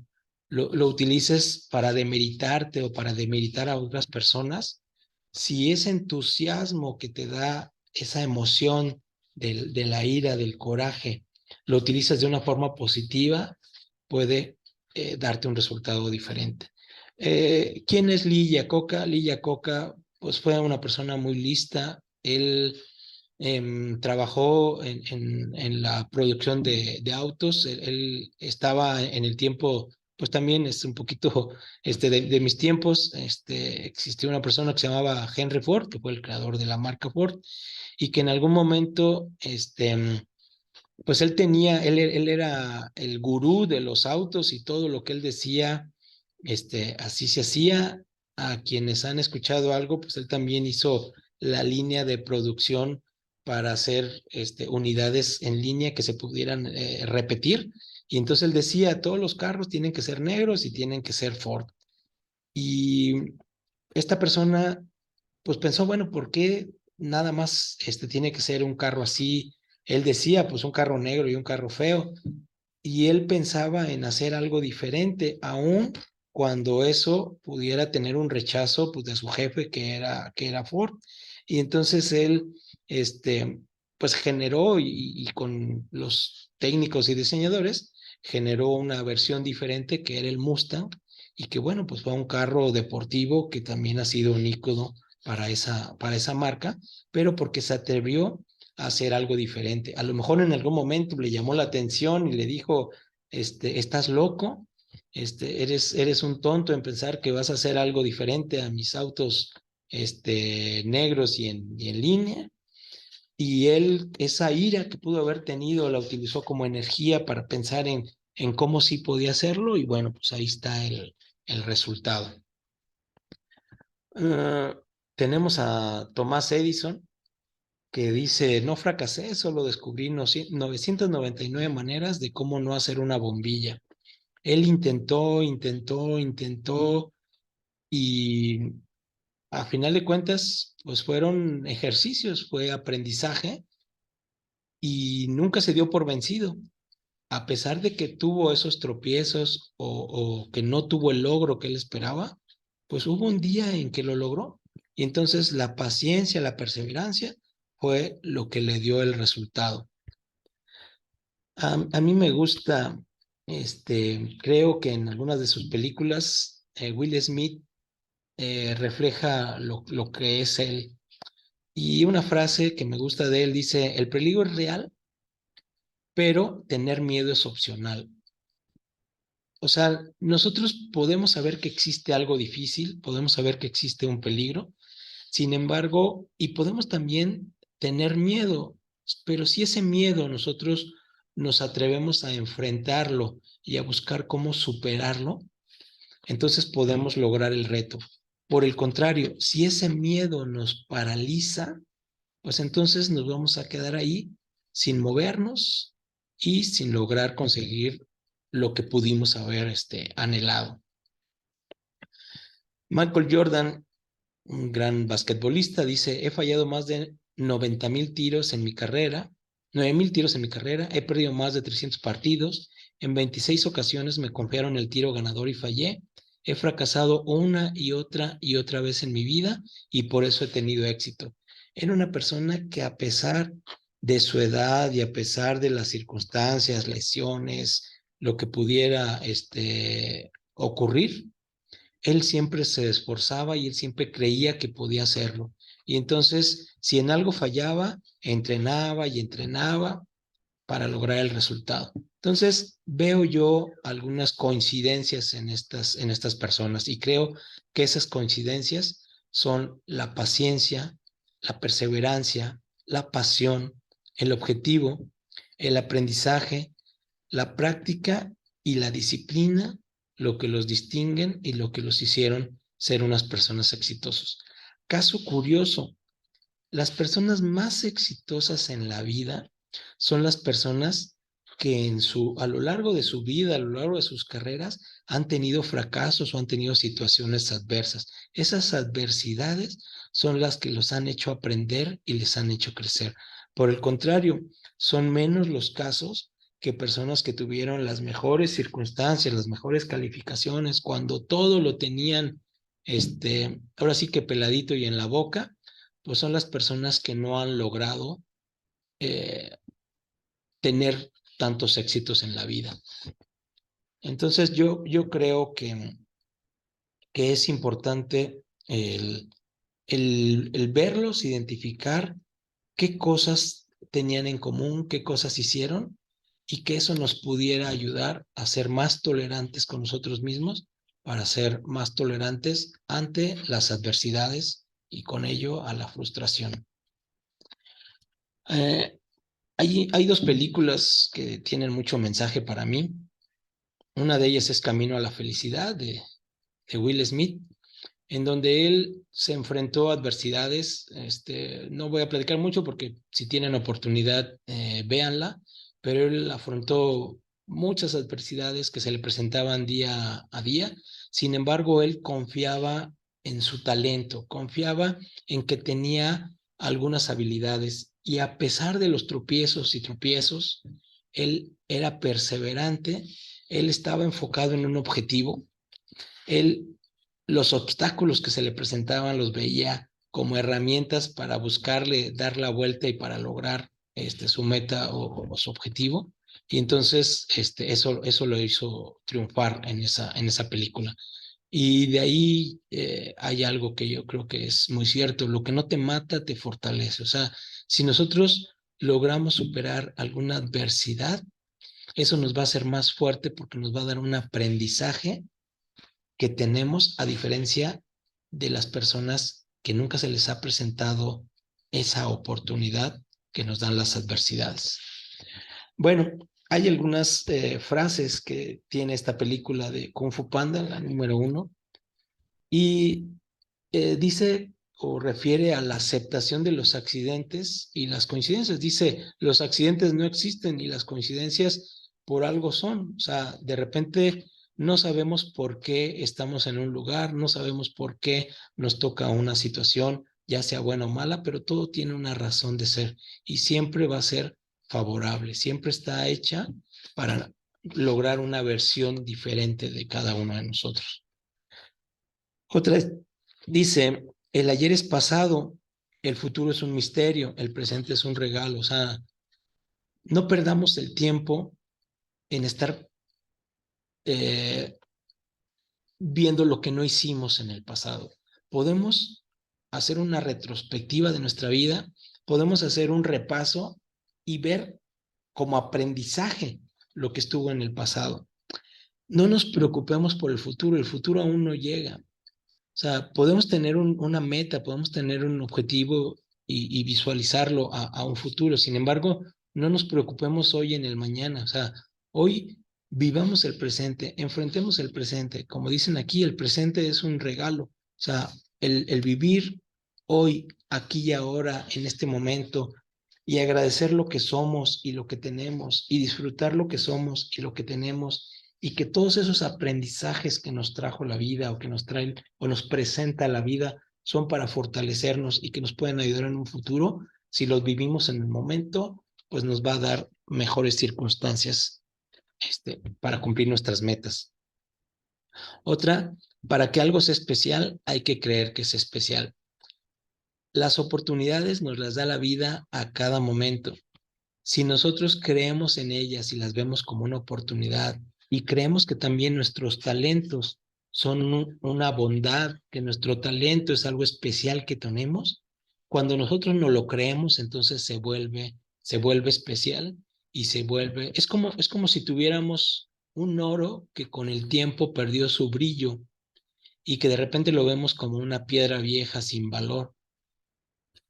lo utilices para demeritarte o para demeritar a otras personas, si ese entusiasmo que te da esa emoción de la ira, del coraje, lo utilizas de una forma positiva, puede darte un resultado diferente. ¿Quién es Lee Iacocca? Lee Iacocca pues fue una persona muy lista. Él trabajó en la producción de autos. Él estaba en el tiempo, pues también es un poquito de mis tiempos. Existió una persona que se llamaba Henry Ford, que fue el creador de la marca Ford, y que en algún momento, pues él era el gurú de los autos y todo lo que él decía, así se hacía. A quienes han escuchado algo, pues él también hizo la línea de producción para hacer unidades en línea que se pudieran repetir. Y entonces él decía, todos los carros tienen que ser negros y tienen que ser Ford. Y esta persona pues pensó, bueno, ¿por qué nada más tiene que ser un carro así? Él decía, pues un carro negro y un carro feo. Y él pensaba en hacer algo diferente, aun cuando eso pudiera tener un rechazo pues, de su jefe, que era Ford. Y entonces él, pues generó y con los técnicos y diseñadores, generó una versión diferente que era el Mustang y que bueno, pues fue un carro deportivo que también ha sido un ícono para esa marca, pero porque se atrevió a hacer algo diferente. A lo mejor en algún momento le llamó la atención y le dijo, estás loco, eres un tonto en pensar que vas a hacer algo diferente a mis autos negros y en línea. Y él, esa ira que pudo haber tenido, la utilizó como energía para pensar en cómo sí podía hacerlo y bueno, pues ahí está el resultado. Uh, tenemos a Tomás Edison, que dice, no fracasé, solo descubrí 999 maneras de cómo no hacer una bombilla. Él intentó y a final de cuentas, pues fueron ejercicios, fue aprendizaje y nunca se dio por vencido. A pesar de que tuvo esos tropiezos o que no tuvo el logro que él esperaba, pues hubo un día en que lo logró. Y entonces la paciencia, la perseverancia fue lo que le dio el resultado. A mí me gusta, creo que en algunas de sus películas, Will Smith refleja lo que es él. Y una frase que me gusta de él dice, el peligro es real, pero tener miedo es opcional. O sea, nosotros podemos saber que existe algo difícil, podemos saber que existe un peligro, sin embargo, y podemos también tener miedo, pero si ese miedo nosotros nos atrevemos a enfrentarlo y a buscar cómo superarlo, entonces podemos lograr el reto. Por el contrario, si ese miedo nos paraliza, pues entonces nos vamos a quedar ahí sin movernos y sin lograr conseguir lo que pudimos haber anhelado. Michael Jordan, un gran basquetbolista, dice, he fallado más de 90,000 tiros en mi carrera, 9,000 tiros en mi carrera, he perdido más de 300 partidos, en 26 ocasiones me confiaron el tiro ganador y fallé, he fracasado una y otra vez en mi vida y por eso he tenido éxito. Era una persona que a pesar de su edad y a pesar de las circunstancias, lesiones, lo que pudiera ocurrir, él siempre se esforzaba y él siempre creía que podía hacerlo. Y entonces, si en algo fallaba, entrenaba y entrenaba para lograr el resultado. Entonces, veo yo algunas coincidencias en estas personas y creo que esas coincidencias son la paciencia, la perseverancia, la pasión, el objetivo, el aprendizaje, la práctica y la disciplina, lo que los distinguen y lo que los hicieron ser unas personas exitosas. Caso curioso, las personas más exitosas en la vida son las personas que a lo largo de su vida, a lo largo de sus carreras, han tenido fracasos o han tenido situaciones adversas. Esas adversidades son las que los han hecho aprender y les han hecho crecer. Por el contrario, son menos los casos que personas que tuvieron las mejores circunstancias, las mejores calificaciones, cuando todo lo tenían, ahora sí que peladito y en la boca, pues son las personas que no han logrado eh, tener tantos éxitos en la vida. Entonces yo creo que es importante el verlos, identificar qué cosas tenían en común, qué cosas hicieron, y que eso nos pudiera ayudar a ser más tolerantes con nosotros mismos, para ser más tolerantes ante las adversidades y con ello a la frustración. Hay dos películas que tienen mucho mensaje para mí. Una de ellas es Camino a la Felicidad, de Will Smith, en donde él se enfrentó a adversidades. No voy a platicar mucho porque si tienen oportunidad, véanla, pero él afrontó muchas adversidades que se le presentaban día a día. Sin embargo, él confiaba en su talento, confiaba en que tenía algunas habilidades, y a pesar de los tropiezos y tropiezos, él era perseverante, él estaba enfocado en un objetivo. Él Los obstáculos que se le presentaban los veía como herramientas para buscarle dar la vuelta y para lograr su meta o su objetivo. Y entonces eso lo hizo triunfar en esa película. Y de ahí hay algo que yo creo que es muy cierto: lo que no te mata te fortalece. O sea, si nosotros logramos superar alguna adversidad, eso nos va a hacer más fuerte, porque nos va a dar un aprendizaje que tenemos, a diferencia de las personas que nunca se les ha presentado esa oportunidad que nos dan las adversidades. Bueno, hay algunas frases que tiene esta película de Kung Fu Panda, la número 1, y dice o refiere a la aceptación de los accidentes y las coincidencias. Dice: los accidentes no existen y las coincidencias por algo son. O sea, de repente no sabemos por qué estamos en un lugar, no sabemos por qué nos toca una situación, ya sea buena o mala, pero todo tiene una razón de ser y siempre va a ser favorable, siempre está hecha para lograr una versión diferente de cada uno de nosotros. Otra dice: el ayer es pasado, el futuro es un misterio, el presente es un regalo. O sea, no perdamos el tiempo en estar eh, viendo lo que no hicimos en el pasado. Podemos hacer una retrospectiva de nuestra vida, podemos hacer un repaso y ver como aprendizaje lo que estuvo en el pasado. No nos preocupemos por el futuro aún no llega. O sea, podemos tener una meta, podemos tener un objetivo y visualizarlo a un futuro. Sin embargo, no nos preocupemos hoy en el mañana. O sea, hoy vivamos el presente, enfrentemos el presente. Como dicen aquí, el presente es un regalo. O sea, el vivir hoy, aquí y ahora, en este momento, y agradecer lo que somos y lo que tenemos, y disfrutar lo que somos y lo que tenemos, y que todos esos aprendizajes que nos trajo la vida, o que nos traen o nos presenta la vida, son para fortalecernos y que nos pueden ayudar en un futuro. Si los vivimos en el momento, pues nos va a dar mejores circunstancias para cumplir nuestras metas. Otra: para que algo sea especial, hay que creer que es especial. Las oportunidades nos las da la vida a cada momento. Si nosotros creemos en ellas y las vemos como una oportunidad, y creemos que también nuestros talentos son una bondad, que nuestro talento es algo especial que tenemos, cuando nosotros no lo creemos, entonces se vuelve especial, y es como si tuviéramos un oro que con el tiempo perdió su brillo y que de repente lo vemos como una piedra vieja sin valor.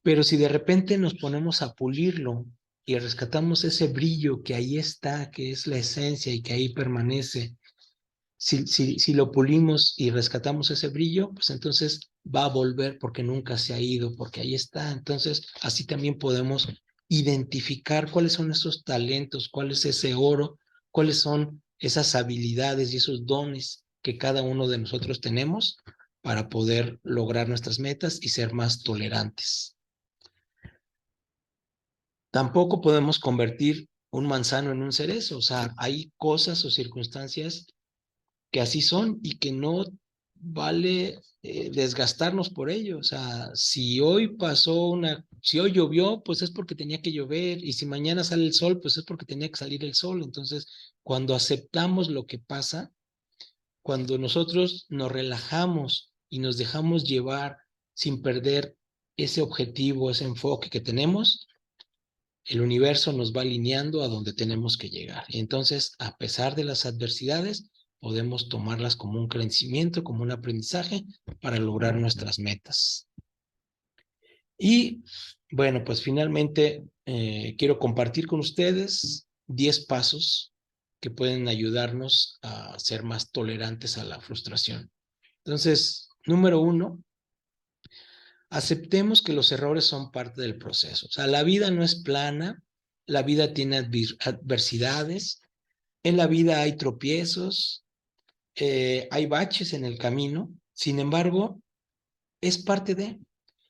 Pero si de repente nos ponemos a pulirlo y rescatamos ese brillo que ahí está, que es la esencia y que ahí permanece, si lo pulimos y rescatamos ese brillo, pues entonces va a volver, porque nunca se ha ido, porque ahí está. Entonces, así también podemos identificar cuáles son esos talentos, cuál es ese oro, cuáles son esas habilidades y esos dones que cada uno de nosotros tenemos para poder lograr nuestras metas y ser más tolerantes. Tampoco podemos convertir un manzano en un cerezo, o sea, hay cosas o circunstancias que así son y que no vale desgastarnos por ello. O sea, si hoy llovió, pues es porque tenía que llover, y si mañana sale el sol, pues es porque tenía que salir el sol. Entonces, cuando aceptamos lo que pasa, cuando nosotros nos relajamos y nos dejamos llevar sin perder ese objetivo, ese enfoque que tenemos, el universo nos va alineando a donde tenemos que llegar. Y entonces, a pesar de las adversidades, podemos tomarlas como un crecimiento, como un aprendizaje para lograr nuestras metas. Y bueno, pues finalmente quiero compartir con ustedes 10 pasos que pueden ayudarnos a ser más tolerantes a la frustración. Entonces, número 1, aceptemos que los errores son parte del proceso. O sea, la vida no es plana, la vida tiene adversidades, en la vida hay tropiezos, hay baches en el camino. Sin embargo, es parte de,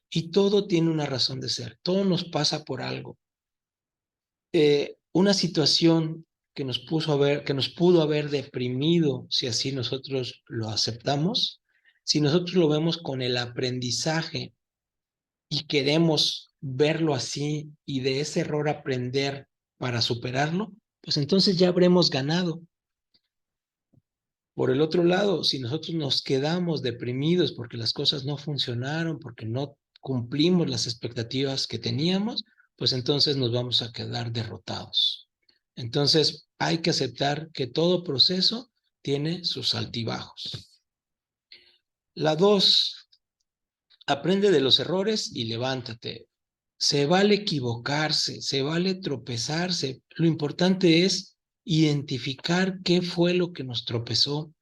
y todo tiene una razón de ser, todo nos pasa por algo. Una situación que nos pudo haber deprimido, si así nosotros lo aceptamos, si nosotros lo vemos con el aprendizaje y queremos verlo así y de ese error aprender para superarlo, pues entonces ya habremos ganado. Por el otro lado, si nosotros nos quedamos deprimidos porque las cosas no funcionaron, porque no cumplimos las expectativas que teníamos, pues entonces nos vamos a quedar derrotados. Entonces hay que aceptar que todo proceso tiene sus altibajos. La 2, aprende de los errores y levántate. Se vale equivocarse, se vale tropezarse. Lo importante es identificar qué fue lo que nos tropezó,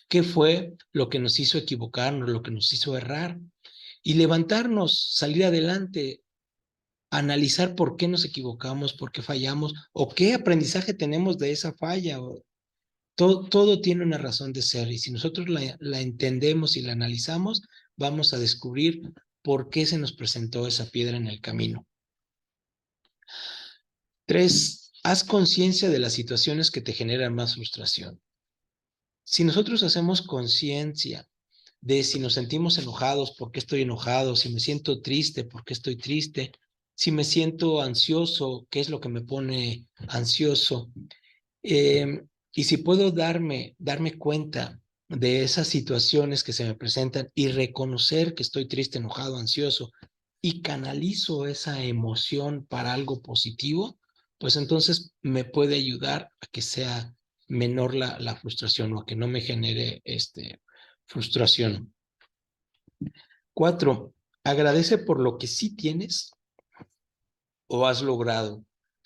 qué fue lo que nos hizo equivocarnos, lo que nos hizo errar, y levantarnos, salir adelante, analizar por qué nos equivocamos, por qué fallamos, o qué aprendizaje tenemos de esa falla. Todo tiene una razón de ser, y si nosotros la entendemos y la analizamos, vamos a descubrir por qué se nos presentó esa piedra en el camino. 3, haz conciencia de las situaciones que te generan más frustración. Si nosotros hacemos conciencia de si nos sentimos enojados, por qué estoy enojado, si me siento triste, por qué estoy triste, si me siento ansioso, qué es lo que me pone ansioso, eh, y si puedo darme cuenta de esas situaciones que se me presentan y reconocer que estoy triste, enojado, ansioso, y canalizo esa emoción para algo positivo, pues entonces me puede ayudar a que sea menor la frustración, o a que no me genere frustración. 4, agradece por lo que sí tienes o has logrado.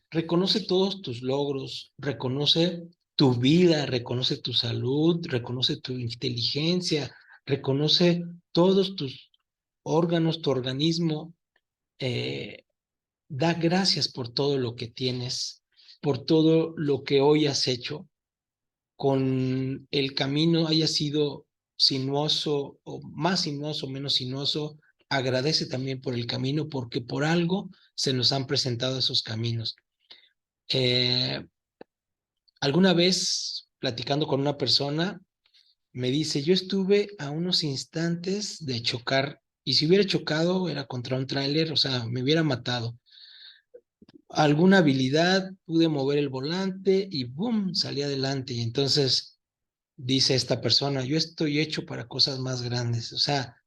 Reconoce todos tus logros, reconoce tu vida, reconoce tu salud, reconoce tu inteligencia, reconoce todos tus órganos, tu organismo. eh, Da gracias por todo lo que tienes, por todo lo que hoy has hecho, con el camino haya sido sinuoso o más sinuoso, menos sinuoso. Agradece también por el camino, porque por algo se nos han presentado esos caminos. Eh, Alguna vez, platicando con una persona, me dice: yo estuve a unos instantes de chocar, y si hubiera chocado era contra un tráiler, o sea, me hubiera matado. Alguna habilidad, pude mover el volante y ¡boom!, salí adelante. Y entonces dice esta persona: yo estoy hecho para cosas más grandes. O sea,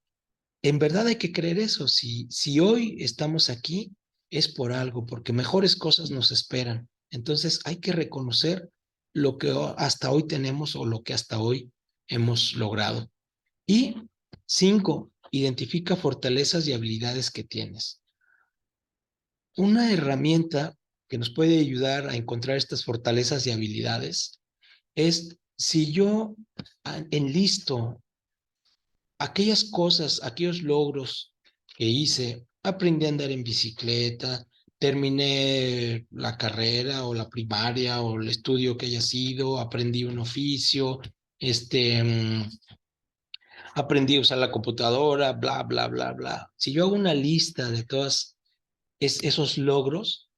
en verdad hay que creer eso. Si hoy estamos aquí, es por algo, porque mejores cosas nos esperan. Entonces hay que reconocer lo que hasta hoy tenemos, o lo que hasta hoy hemos logrado. Y 5, identifica fortalezas y habilidades que tienes. Una herramienta que nos puede ayudar a encontrar estas fortalezas y habilidades es, si yo enlisto aquellas cosas, aquellos logros que hice: aprendí a andar en bicicleta, terminé la carrera o la primaria o el estudio que haya sido, aprendí un oficio, aprendí a usar la computadora, bla, bla, bla, bla. Si yo hago una lista de todos esos logros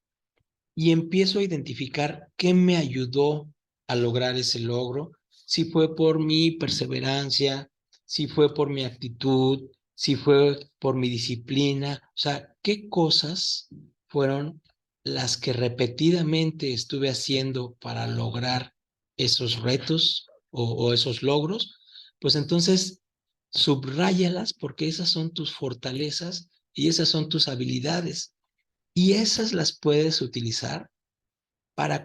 y empiezo a identificar qué me ayudó a lograr ese logro, si fue por mi perseverancia, si fue por mi actitud, si fue por mi disciplina, o sea, qué cosas fueron las que repetidamente estuve haciendo para lograr esos retos o esos logros, pues entonces subráyalas porque esas son tus fortalezas y esas son tus habilidades y esas las puedes utilizar para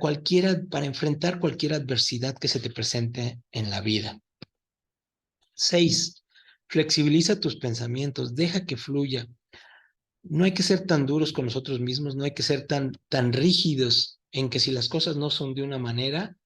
enfrentar cualquier adversidad que se te presente en la vida. 6. Flexibiliza tus pensamientos, deja que fluya. No hay que ser tan duros con nosotros mismos, no hay que ser tan rígidos en que si las cosas no son de una manera,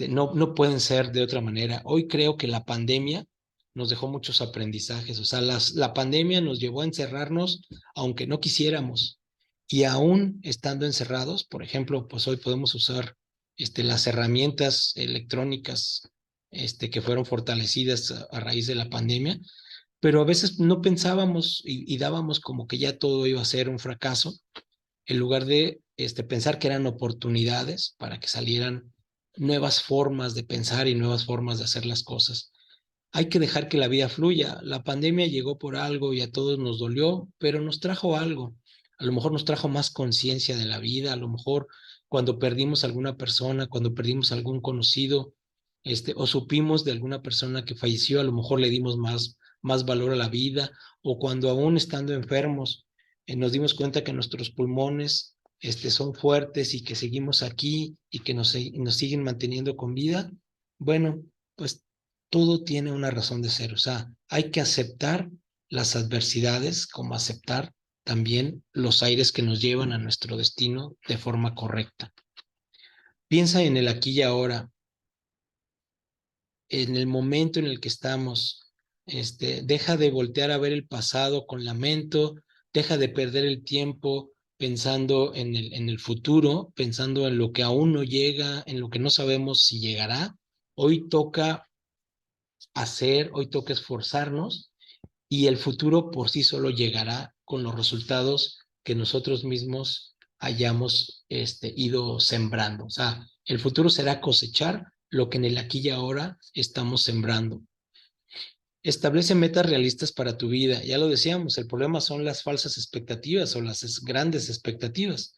no pueden ser de otra manera. Hoy creo que la pandemia nos dejó muchos aprendizajes, o sea, la pandemia nos llevó a encerrarnos aunque no quisiéramos. Y aún estando encerrados, por ejemplo, pues hoy podemos usar las herramientas electrónicas que fueron fortalecidas a raíz de la pandemia, pero a veces no pensábamos y dábamos como que ya todo iba a ser un fracaso en lugar de pensar que eran oportunidades para que salieran nuevas formas de pensar y nuevas formas de hacer las cosas. Hay que dejar que la vida fluya. La pandemia llegó por algo y a todos nos dolió, pero nos trajo algo. A lo mejor nos trajo más conciencia de la vida, a lo mejor cuando perdimos a alguna persona, cuando perdimos a algún conocido, o supimos de alguna persona que falleció, a lo mejor le dimos más valor a la vida, o cuando aún estando enfermos, nos dimos cuenta que nuestros pulmones, son fuertes y que seguimos aquí y que nos siguen manteniendo con vida. Bueno, pues todo tiene una razón de ser. O sea, hay que aceptar las adversidades como aceptar también los aires que nos llevan a nuestro destino de forma correcta. Piensa en el aquí y ahora, en el momento en el que estamos. Deja de voltear a ver el pasado con lamento, deja de perder el tiempo pensando en el futuro, pensando en lo que aún no llega, en lo que no sabemos si llegará. Hoy toca hacer, hoy toca esforzarnos y el futuro por sí solo llegará con los resultados que nosotros mismos hayamos ido sembrando. O sea, el futuro será cosechar lo que en el aquí y ahora estamos sembrando. Establece metas realistas para tu vida. Ya lo decíamos, el problema son las falsas expectativas o las grandes expectativas.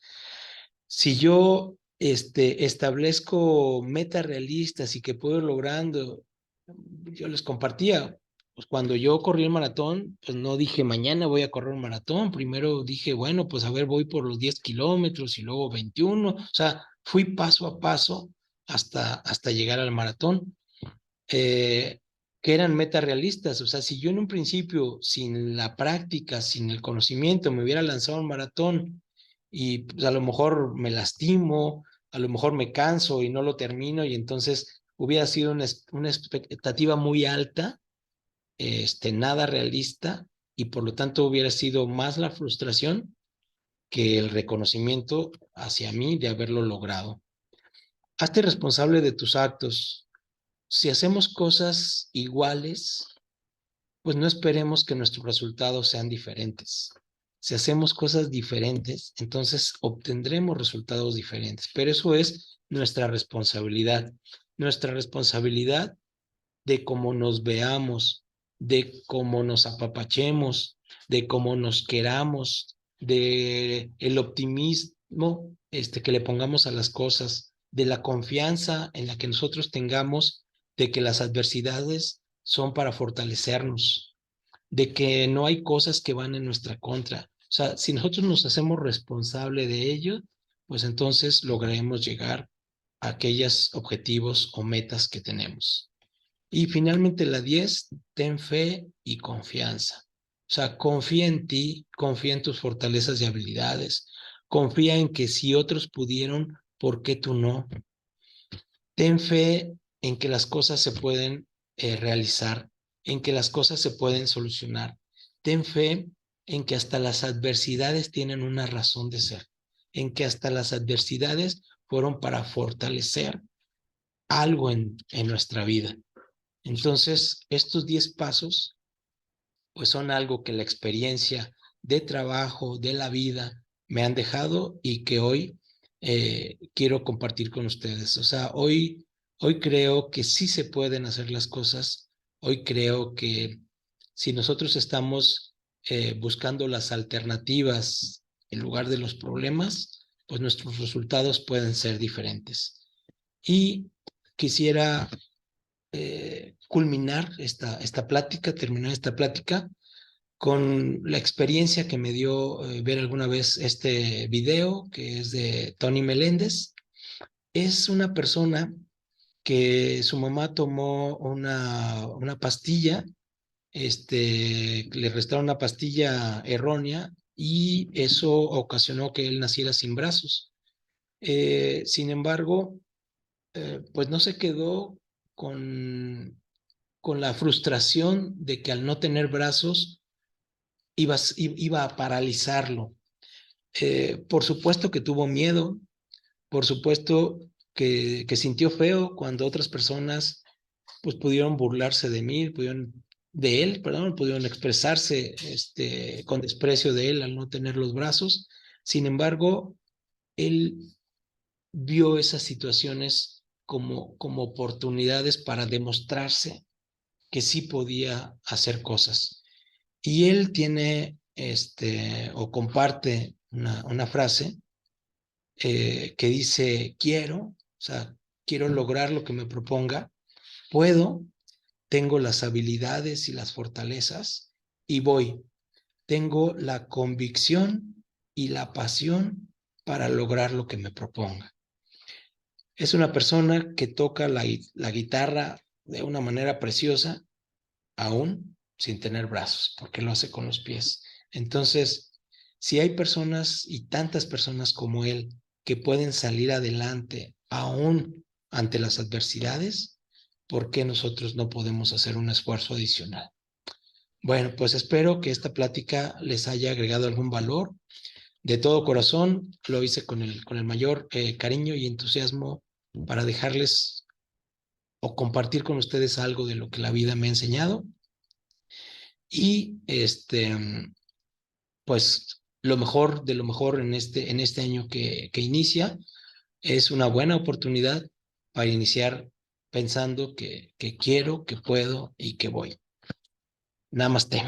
Si yo establezco metas realistas y que puedo ir logrando, yo les compartía, pues cuando yo corrí el maratón, pues no dije mañana voy a correr un maratón, primero dije, bueno, pues a ver, voy por los 10 kilómetros y luego 21, o sea, fui paso a paso hasta llegar al maratón, eh, que eran metas realistas, o sea, si yo en un principio, sin la práctica, sin el conocimiento, me hubiera lanzado un maratón y pues, a lo mejor me lastimo, a lo mejor me canso y no lo termino y entonces hubiera sido una expectativa muy alta, nada realista y por lo tanto hubiera sido más la frustración que el reconocimiento hacia mí de haberlo logrado. Hazte responsable de tus actos. Si hacemos cosas iguales, pues no esperemos que nuestros resultados sean diferentes. Si hacemos cosas diferentes, entonces obtendremos resultados diferentes, pero eso es nuestra responsabilidad de cómo nos veamos, de cómo nos apapachemos, de cómo nos queramos, de el optimismo que le pongamos a las cosas, de la confianza en la que nosotros tengamos de que las adversidades son para fortalecernos, de que no hay cosas que van en nuestra contra. O sea, si nosotros nos hacemos responsable de ello, pues entonces lograremos llegar a aquellos objetivos o metas que tenemos. Y finalmente la 10, ten fe y confianza. O sea, confía en ti, confía en tus fortalezas y habilidades, confía en que si otros pudieron, ¿por qué tú no? Ten fe en que las cosas se pueden realizar, en que las cosas se pueden solucionar. Ten fe en que hasta las adversidades tienen una razón de ser. en que hasta las adversidades fueron para fortalecer algo en nuestra vida. Entonces, estos 10 pasos, pues son algo que la experiencia de trabajo, de la vida, me han dejado y que hoy quiero compartir con ustedes. O sea, hoy creo que sí se pueden hacer las cosas. Hoy creo que si nosotros estamos buscando las alternativas en lugar de los problemas, pues nuestros resultados pueden ser diferentes. Y quisiera culminar esta plática, terminar esta plática con la experiencia que me dio ver alguna vez este video que es de Tony Meléndez. Es una persona que su mamá tomó una pastilla, le restaron una pastilla errónea y eso ocasionó que él naciera sin brazos. Sin embargo, pues no se quedó con la frustración de que al no tener brazos iba a paralizarlo. Por supuesto que tuvo miedo, por supuesto que sintió feo cuando otras personas pues pudieron burlarse de él, perdón, pudieron expresarse con desprecio de él al no tener los brazos. Sin embargo, él vio esas situaciones como oportunidades para demostrarse que sí podía hacer cosas. Y él tiene o comparte una frase que dice, o sea, quiero lograr lo que me proponga, puedo, tengo las habilidades y las fortalezas y voy. Tengo la convicción y la pasión para lograr lo que me proponga. Es una persona que toca la guitarra de una manera preciosa, aún sin tener brazos, porque lo hace con los pies. Entonces, si hay personas y tantas personas como él que pueden salir adelante aún ante las adversidades, ¿por qué nosotros no podemos hacer un esfuerzo adicional? Bueno, pues espero que esta plática les haya agregado algún valor. De todo corazón, lo hice con el mayor cariño y entusiasmo para dejarles o compartir con ustedes algo de lo que la vida me ha enseñado. Y pues lo mejor de lo mejor en este año que inicia es una buena oportunidad para iniciar pensando que quiero, que puedo y que voy. Namaste.